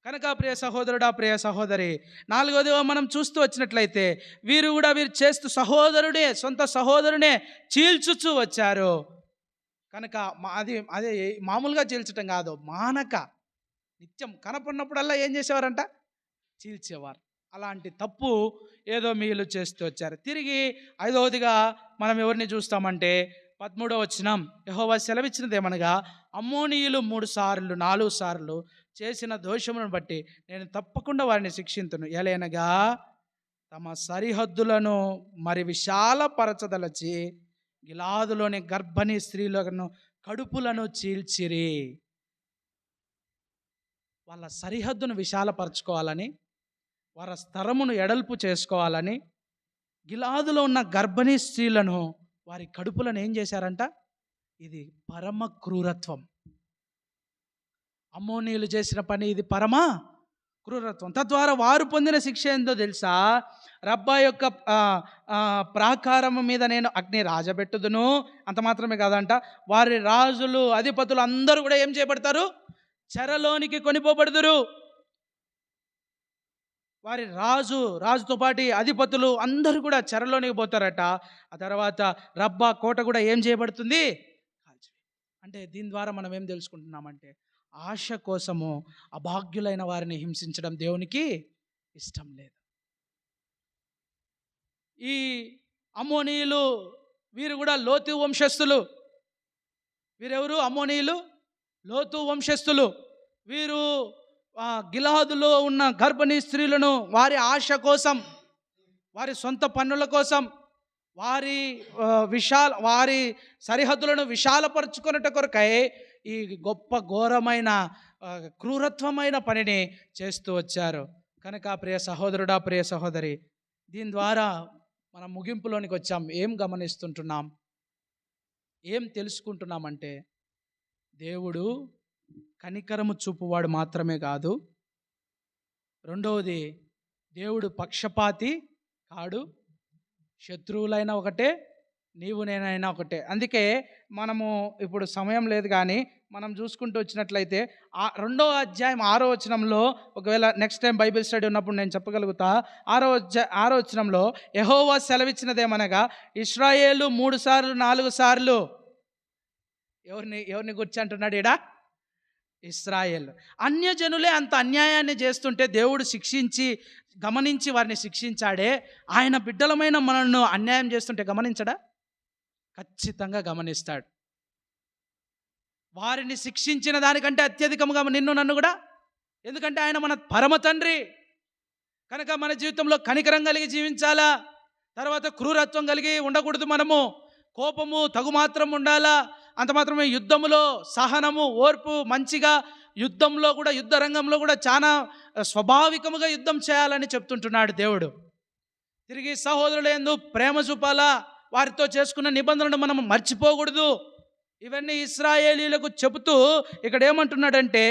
కనుక ప్రియ సహోదరుడా, ప్రియ సహోదరి, 4వదిగా మనం చూస్తూ వచ్చినట్లయితే వీరు చేస్తూ సహోదరుడే, సొంత సహోదరునే చీల్చుచూ వచ్చారు. కనుక అదే మామూలుగా చీల్చటం కాదు, మానక నిత్యం కనపడినప్పుడల్లా ఏం చేసేవారంట? చీల్చేవారు. అలాంటి తప్పు ఏదోమీయులు చేస్తూ వచ్చారు. తిరిగి 5వదిగా మనం ఎవరిని చూస్తామంటే 13వ వచనం, యెహోవా సెలవిచ్చినదేమనగా, అమ్మోనీయులు 3 సార్లు 4 సార్లు చేసిన దోషములను బట్టి నేను తప్పకుండా వారిని శిక్షింతును. ఎలైనగా తమ సరిహద్దులను మరి విశాలపరచదలచి గిలాదులోని గర్భిణీ స్త్రీలను కడుపులను చీల్చిరి. వాళ్ళ సరిహద్దును విశాలపరచుకోవాలని, వారి స్థరమును ఎడల్పు చేసుకోవాలని గిలాదులో ఉన్న గర్భిణీ స్త్రీలను, వారి కడుపులను ఏం చేశారంట? ఇది పరమ క్రూరత్వం. అమ్మోనీయులు చేసిన పని ఇది పరమ క్రూరత్వం. తద్వారా వారు పొందిన శిక్ష ఏందో తెలుసా? రబ్బా యొక్క ప్రాకారము మీద నేను అగ్ని రాజబెట్టుదును. అంత మాత్రమే కాదంట, వారి రాజులు అధిపతులు అందరూ కూడా ఏం చేయబడతారు? చెరలోనికి కొనిపోబడుదురు. వారి రాజుతో పాటు అధిపతులు అందరూ కూడా చెరలోనికి పోతారట. ఆ తర్వాత రబ్బా కోట కూడా ఏం చేయబడుతుంది? అంటే దీని ద్వారా మనం ఏం తెలుసుకుంటున్నామంటే, ఆశ కోసము అభాగ్యులైన వారిని హింసించడం దేవునికి ఇష్టం లేదు. ఈ అమ్మోనీయులు వీరు కూడా లోతు వంశస్థులు. వీరెవరు? అమ్మోనీయులు లోతు వంశస్థులు. వీరు గిలాదులో ఉన్న గర్భిణీ స్త్రీలను వారి ఆశ కోసం, వారి సొంత పన్నుల కోసం, వారి సరిహద్దులను విశాలపరుచుకున్నట కొరకై ఈ గొప్ప ఘోరమైన క్రూరత్వమైన పనిని చేస్తూ వచ్చారు. కనుక ప్రియ సహోదరుడా, ప్రియ సహోదరి, దీని ద్వారా మనం ముగింపులోనికి వచ్చాం. ఏం గమనిస్తుంటున్నాం, ఏం తెలుసుకుంటున్నామంటే, దేవుడు కనికరము చూపువాడు మాత్రమే కాదు, రెండవది దేవుడు పక్షపాతి కాడు. శత్రువులైనా ఒకటే, నీవు నేనైనా ఒకటే. అందుకే మనము ఇప్పుడు సమయం లేదు కానీ మనం చూసుకుంటూ వచ్చినట్లయితే 2వ అధ్యాయం 6వ వచనంలో, ఒకవేళ నెక్స్ట్ టైం బైబిల్ స్టడీ ఉన్నప్పుడు నేను చెప్పగలుగుతా, 6వ వచనంలో యెహోవా సెలవిచ్చినదేమనగా, ఇశ్రాయేలు 3 సార్లు 4 సార్లు ఎవరిని గురించి అంటున్నాడు ఈడ? ఇశ్రాయేల్. అన్యజనులే అంత అన్యాయాన్ని చేస్తుంటే దేవుడు గమనించి వారిని శిక్షించాడే. ఆయన బిడ్డలమైన మనల్ని అన్యాయం చేస్తుంటే గమనించడా? ఖచ్చితంగా గమనిస్తాడు. వారిని శిక్షించిన దానికంటే అత్యధికంగా నిన్ను నన్ను కూడా, ఎందుకంటే ఆయన మన పరమ తండ్రి కనుక మన జీవితంలో కనికరం కలిగి జీవించాలా. తర్వాత క్రూరత్వం కలిగి ఉండకూడదు. మనము కోపము తగుమాత్రం ఉండాలా. అంత మాత్రమే యుద్ధములో సహనము, ఓర్పు, మంచిగా యుద్ధంలో కూడా, యుద్ధ రంగంలో కూడా చాలా స్వాభావికముగా యుద్ధం చేయాలని చెప్తుంటున్నాడు దేవుడు. తిరిగి సహోదరులందు ప్రేమ చూపాలా. వారితో చేసుకున్న నిబంధనలను మనం మర్చిపోకూడదు. ఇవన్నీ ఇశ్రాయేలీలకు చెబుతూ ఇక్కడ ఏమంటున్నాడంటే,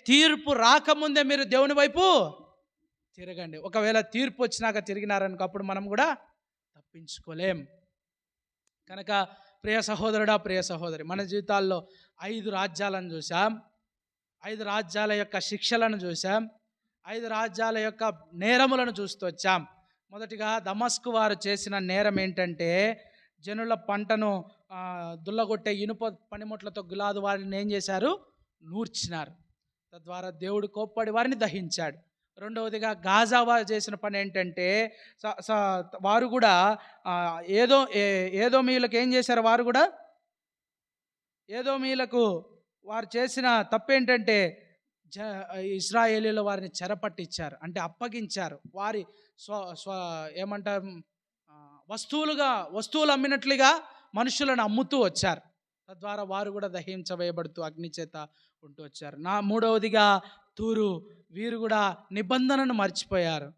తీర్పు రాకముందే మీరు దేవుని వైపు తిరగండి. ఒకవేళ తీర్పు వచ్చినాక తిరిగినారనుకో, అప్పుడు మనం కూడా తప్పించుకోలేం. కనుక ప్రియ సహోదరుడా, ప్రియ సహోదరి, మన జీవితాల్లో 5 రాజ్యాలను చూసాం, 5 రాజ్యాల యొక్క శిక్షలను చూసాం, 5 రాజ్యాల యొక్క నేరములను చూస్తూ వచ్చాం. మొదటిగా దమస్కు వారు చేసిన నేరం ఏంటంటే, జనుల పంటను దుల్లగొట్టే ఇనుప పనిముట్లతో గిలాదు వారిని ఏం చేశారు? నూర్చినారు. తద్వారా దేవుడు కోప్పడి వారిని దహించాడు. రెండవదిగా గాజా వారు చేసిన పని ఏంటంటే, వారు కూడా ఏదోమీయులకు ఏం చేశారు? ఏదోమీయులకు వారు చేసిన తప్పేంటంటే, ఇశ్రాయేలీల వారిని చెరపట్టించారు, అంటే అప్పగించారు. వారి ఏమంటారు, వస్తువులు అమ్మినట్లుగా మనుషులను అమ్ముతూ వచ్చారు. తద్వారా వారు కూడా దహించవేయబడుతూ అగ్ని చేత ఉంటూ వచ్చారు. మూడవదిగా తూరు, వీరు కూడా నిబంధనను మర్చిపోయారు.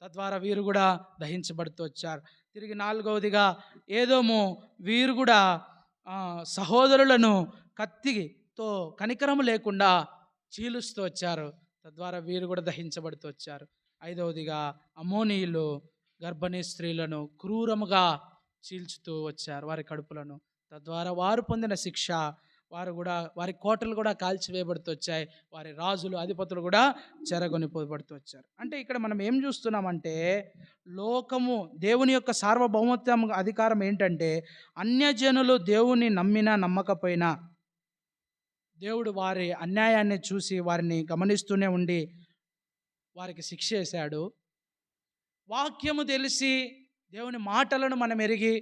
తద్వారా వీరు కూడా దహించబడుతూ వచ్చారు. తిరిగి 4వదిగా ఏదోము, వీరు కూడా సహోదరులను కత్తితో కనికరము లేకుండా చీలుస్తూ వచ్చారు. తద్వారా వీరు కూడా దహించబడుతూ వచ్చారు. 5వదిగా అమ్మోనీయులు గర్భిణీ స్త్రీలను క్రూరముగా చీల్చుతూ వచ్చారు, వారి కడుపులను. తద్వారా వారు పొందిన శిక్ష, వారి కోటలు కూడా కాల్చివేయబడుతూ వచ్చాయి, వారి రాజులు అధిపతులు కూడా చెరగొనిపోబడుతూ వచ్చారు. అంటే ఇక్కడ మనం ఏం చూస్తున్నామంటే, లోకము దేవుని యొక్క సార్వభౌమత్వం అధికారం ఏంటంటే, అన్యజనులు దేవుని నమ్మినా నమ్మకపోయినా దేవుడు వారి అన్యాయాన్ని చూసి వారిని గమనిస్తూనే ఉండి వారికి శిక్ష చేశాడు. వాక్యము తెలిసి, దేవుని మాటలను మనం ఎరిగి,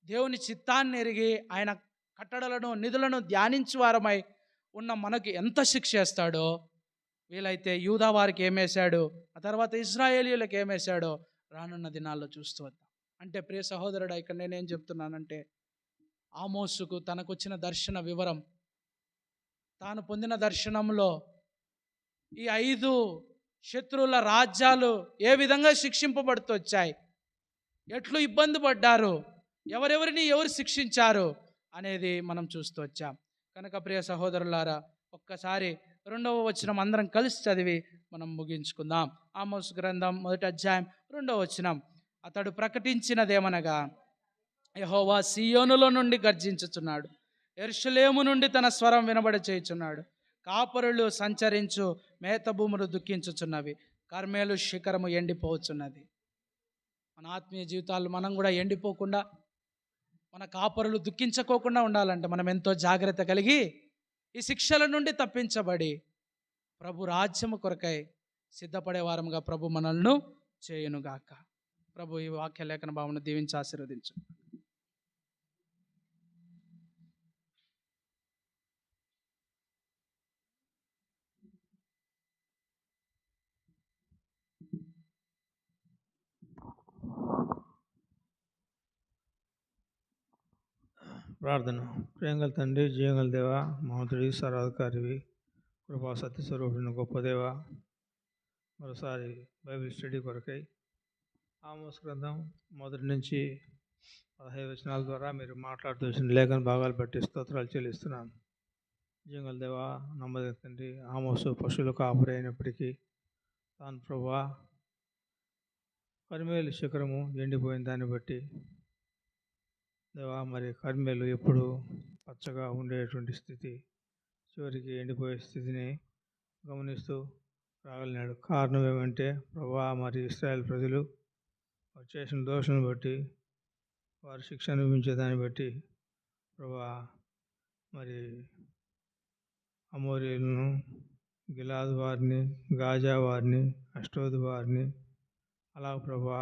దేవుని చిత్తాన్ని ఎరిగి, ఆయన కట్టడలను నిధులను ధ్యానించువారమై ఉన్న మనకి ఎంత శిక్ష చేస్తాడో, వీలైతే యూదా వారికి ఏమేశాడు, ఆ తర్వాత ఇశ్రాయేలీయులకు ఏమేశాడో రానున్న దినాల్లో చూస్తూ వద్దాం. అంటే ప్రియ సహోదరుడా, ఇక్కడ నేనేం చెప్తున్నానంటే, ఆమోసుకు తనకొచ్చిన దర్శన వివరం, తాను పొందిన దర్శనంలో ఈ 5 శత్రువుల రాజ్యాలు ఏ విధంగా శిక్షింపబడుతూ వచ్చాయి, ఎట్లు ఇబ్బంది పడ్డారు, ఎవరెవరిని ఎవరు శిక్షించారు, అనేది మనం చూస్తూ వచ్చాం. కనుక ప్రియ సహోదరులారా, ఒక్కసారి 2వ వచనం అందరం కలిసి చదివి మనం ముగించుకుందాం. ఆమోస్ గ్రంథం 1వ అధ్యాయం 2వ వచనం. అతడు ప్రకటించినదేమనగా, యెహోవా సీయోనులో నుండి గర్జించుచున్నాడు, యెరూషలేము నుండి తన స్వరం వినబడి చేయుచున్నాడు. కాపరులు సంచరించు మేత భూములు దుఃఖించుచున్నవి, కర్మేలు శిఖరము ఎండిపోవచ్చున్నది. మన ఆత్మీయ జీవితాలు మనం కూడా ఎండిపోకుండా, మన కాపరులు దుఃఖించుకోకుండా ఉండాలంటే మనం ఎంతో జాగ్రత్త కలిగి ఈ శిక్షల నుండి తప్పించబడి ప్రభు రాజ్యము కొరకై సిద్ధపడే వారముగా ప్రభు మనల్ని చేయునుగాక. ప్రభు ఈ వాక్య లేఖన భావన దీవించి ఆశీర్వదించు. ప్రార్థన. ప్రేంగల తండ్రి, జీవంగల దేవ, మహోదరి, సర్వాధికారివి, కృపా సత్య స్వరూపుడిని గొప్ప దేవ, మరోసారి బైబిల్ స్టడీ కొరకై ఆమోస్ గ్రంథం 1 నుంచి 15 వచనాల ద్వారా మీరు మాట్లాడుతూ వచ్చిన లేఖన భాగాలు బట్టి స్తోత్రాలు చెల్లిస్తున్నాను. జీవంగల దేవ, నమ్మదగిన తండ్రి, ఆమోసు పశువులు కాపురి అయినప్పటికీ తాను ప్రభువా కర్మేలు శిఖరము ఎండిపోయిన దాన్ని బట్టి దేవా, మరి కర్మేలు ఎప్పుడు పచ్చగా ఉండేటువంటి స్థితి చివరికి ఎండిపోయే స్థితిని గమనిస్తూ రాగలిగినాడు. కారణం ఏమంటే ప్రభువా, మరి ఇశ్రాయేల్ ప్రజలు వారు చేసిన దోషను బట్టి, వారి శిక్ష అనుభవించే దాన్ని బట్టి ప్రభువా, మరి అమోరీలను, గిలాదు వారిని, గాజా వారిని, అష్టోదు వారిని, అలా ప్రభువా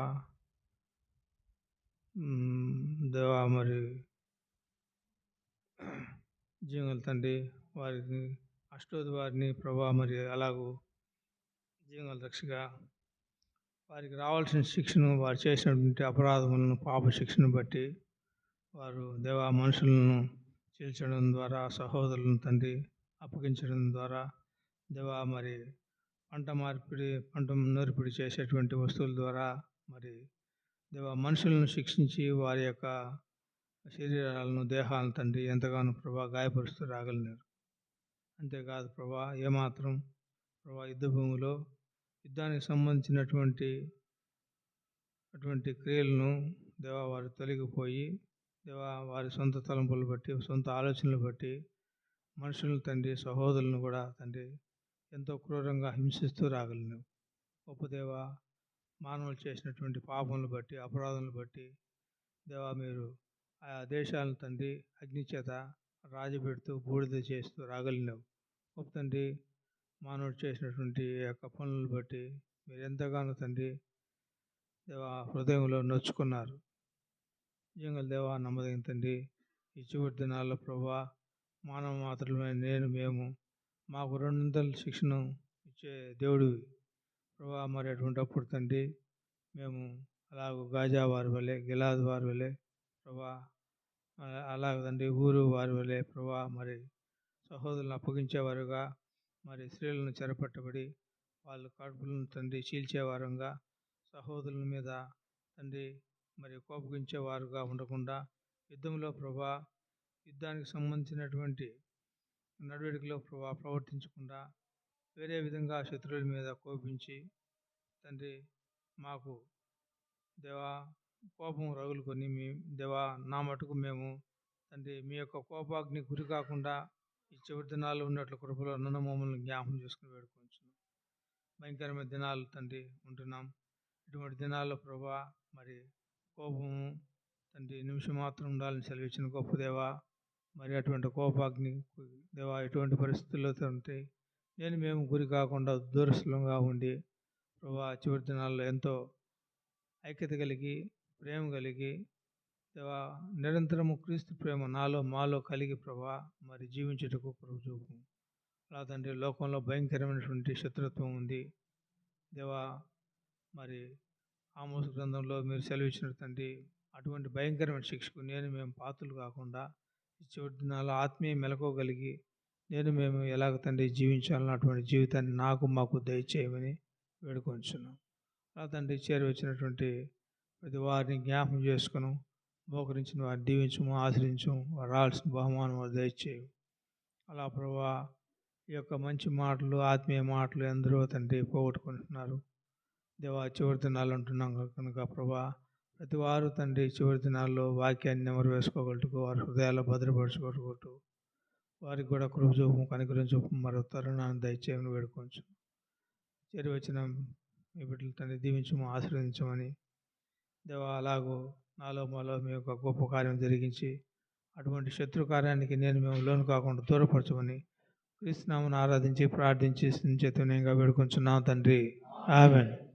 దేవా, మరి జీవంగల తండ్రి వారిని, అష్టోదు వారిని ప్రభా, మరి అలాగూ జీవంగల రక్షగా వారికి రావాల్సిన శిక్షను, వారు చేసినటువంటి అపరాధములను, పాప శిక్షను బట్టి వారు దేవా మనుషులను చీల్చడం ద్వారా, సహోదరులను తండ్రి అప్పగించడం ద్వారా దేవా, మరి పంట నూర్పిడి చేసేటువంటి వస్తువుల ద్వారా మరి దేవా మనుషులను శిక్షించి వారి యొక్క శరీరాలను, దేహాలను తండ్రి ఎంతగానో ప్రభా గాయపరుస్తూ రాగలిగినారు. అంతేకాదు ప్రభా, ఏమాత్రం ప్రభా యుద్ధ భూమిలో యుద్ధానికి సంబంధించినటువంటి క్రియలను దేవా వారు తొలగిపోయి దేవా వారి సొంత తలంపులు బట్టి, సొంత ఆలోచనలు బట్టి మనుషులను తండ్రి, సహోదరులను కూడా తండ్రి ఎంతో క్రూరంగా హింసిస్తూ రాగలిగినారు. గొప్ప దేవా, మానవులు చేసినటువంటి పాపములను బట్టి, అపరాధములను బట్టి దేవా మీరు ఆ దేశాలను తండ్రి అగ్ని చేత రాజపెడుతూ బూడిద చేస్తూ రాగలిగినావు. గొప్ప తండ్రి, మానవుడు చేసినటువంటి యొక్క పనులను బట్టి మీరు ఎంతగానో తండ్రి దేవా హృదయంలో నొచ్చుకున్నారు. నిజంగా దేవా, నమ్మదగిన తండ్రి, ఈ చివరి దినాల్లో ప్రభా మానవ మాత్రమే మేము మాకు 200 శిక్షను ఇచ్చే దేవుడివి ప్రభా. మరి అటువంటి అప్పుడు తండ్రి మేము అలాగూ గాజా వారి వలె, గిలాదు వారి వలె ప్రభా, అలాగ తండ్రి ఊరు వారి వలె ప్రభా, మరి సహోదరులను అప్పగించేవారుగా, మరి స్త్రీలను చెరపట్టబడి వాళ్ళు కడుపులను తండ్రి చీల్చేవారుగా, సహోదరుల మీద తండ్రి మరి కోపగించేవారుగా ఉండకుండా, యుద్ధంలో ప్రభా యుద్ధానికి సంబంధించినటువంటి నడవడికలో ప్రభా ప్రవర్తించకుండా వేరే విధంగా శత్రువుల మీద కోపించి తండ్రి మాకు దేవా కోపం రగులుకొని దేవా నా మటుకు మేము తండ్రి మీ యొక్క కోపాగ్ని గురి కాకుండా ఈ చివరి దినాలు ఉన్నట్లు కృపలో నన్ను మమ్మల్ని జ్ఞాపకం చేసుకుని వేడుకొంచున్నాం. భయంకరమైన దినాలు తండ్రి ఉంటున్నాం. ఇటువంటి దినాల్లో ప్రభా మరి కోపము తండ్రి నిమిషం మాత్రం ఉండాలని సెలవిచ్చిన గొప్ప దేవా, మరి అటువంటి కోపాగ్ని దేవా ఎటువంటి పరిస్థితుల్లో ఉంటే మేము గురి కాకుండా దూరస్థులంగా ఉండి ప్రభా చివరి దినాల్లో ఎంతో ఐక్యత కలిగి, ప్రేమ కలిగి దేవా నిరంతరము క్రీస్తు ప్రేమ నాలో మాలో కలిగి ప్రభా మరి జీవించుటకు కృప చూపు. అలా తండ్రి లోకంలో భయంకరమైనటువంటి శత్రుత్వం ఉంది దేవా. మరి ఆమోస్ గ్రంథంలో మీరు సెలవిచ్చిన తండ్రి అటువంటి భయంకరమైన శిక్షకు మేము పాత్రలు కాకుండా ఈ చివరి దినాల్లో ఆత్మీయ మెలకోగలిగి మేము ఎలాగ తండ్రి జీవించాలన్న అటువంటి జీవితాన్ని మాకు దయచేయమని వేడుకొంచున్నాం. అలా తండ్రి చేరి వచ్చినటువంటి ప్రతి వారిని జ్ఞాపకం చేసుకుని మోకరించిన వారిని దీవించము, ఆశ్రయించు, వారు రావాల్సిన బహుమానం వారు దయచేయు. అలా ప్రభా ఈ యొక్క మంచి మాటలు, ఆత్మీయ మాటలు ఎందరో తండ్రి పోగొట్టుకుంటున్నారు. దేవా, చివరి దినాలు అంటున్నాం కనుక ప్రభా ప్రతి వారు తండ్రి చివరి దినాల్లో వాక్యాన్ని నెమరు వేసుకోగలుగుతూ వారి హృదయాల్లో భద్రపరచుకోగలుగుతూ వారికి కూడా కృప చూపు, కనికరం చూపు, మరో తరుణాన్ని దయచేయమని వేడుకోవచ్చు. చేరి వచ్చిన మీ బిడ్డలు తండ్రి దీవించము, ఆశీర్వదించమని దేవా, అలాగూ నాలో మాలో మీ యొక్క గొప్ప కార్యం జరిగించి అటువంటి శత్రు కార్యానికి నేను మేము లోను కాకుండా దూరపరచమని క్రీస్తునామమున ఆరాధించి ప్రార్థించి చేతునేగా వేడుకొంచున్నాం తండ్రి. ఆమేన్.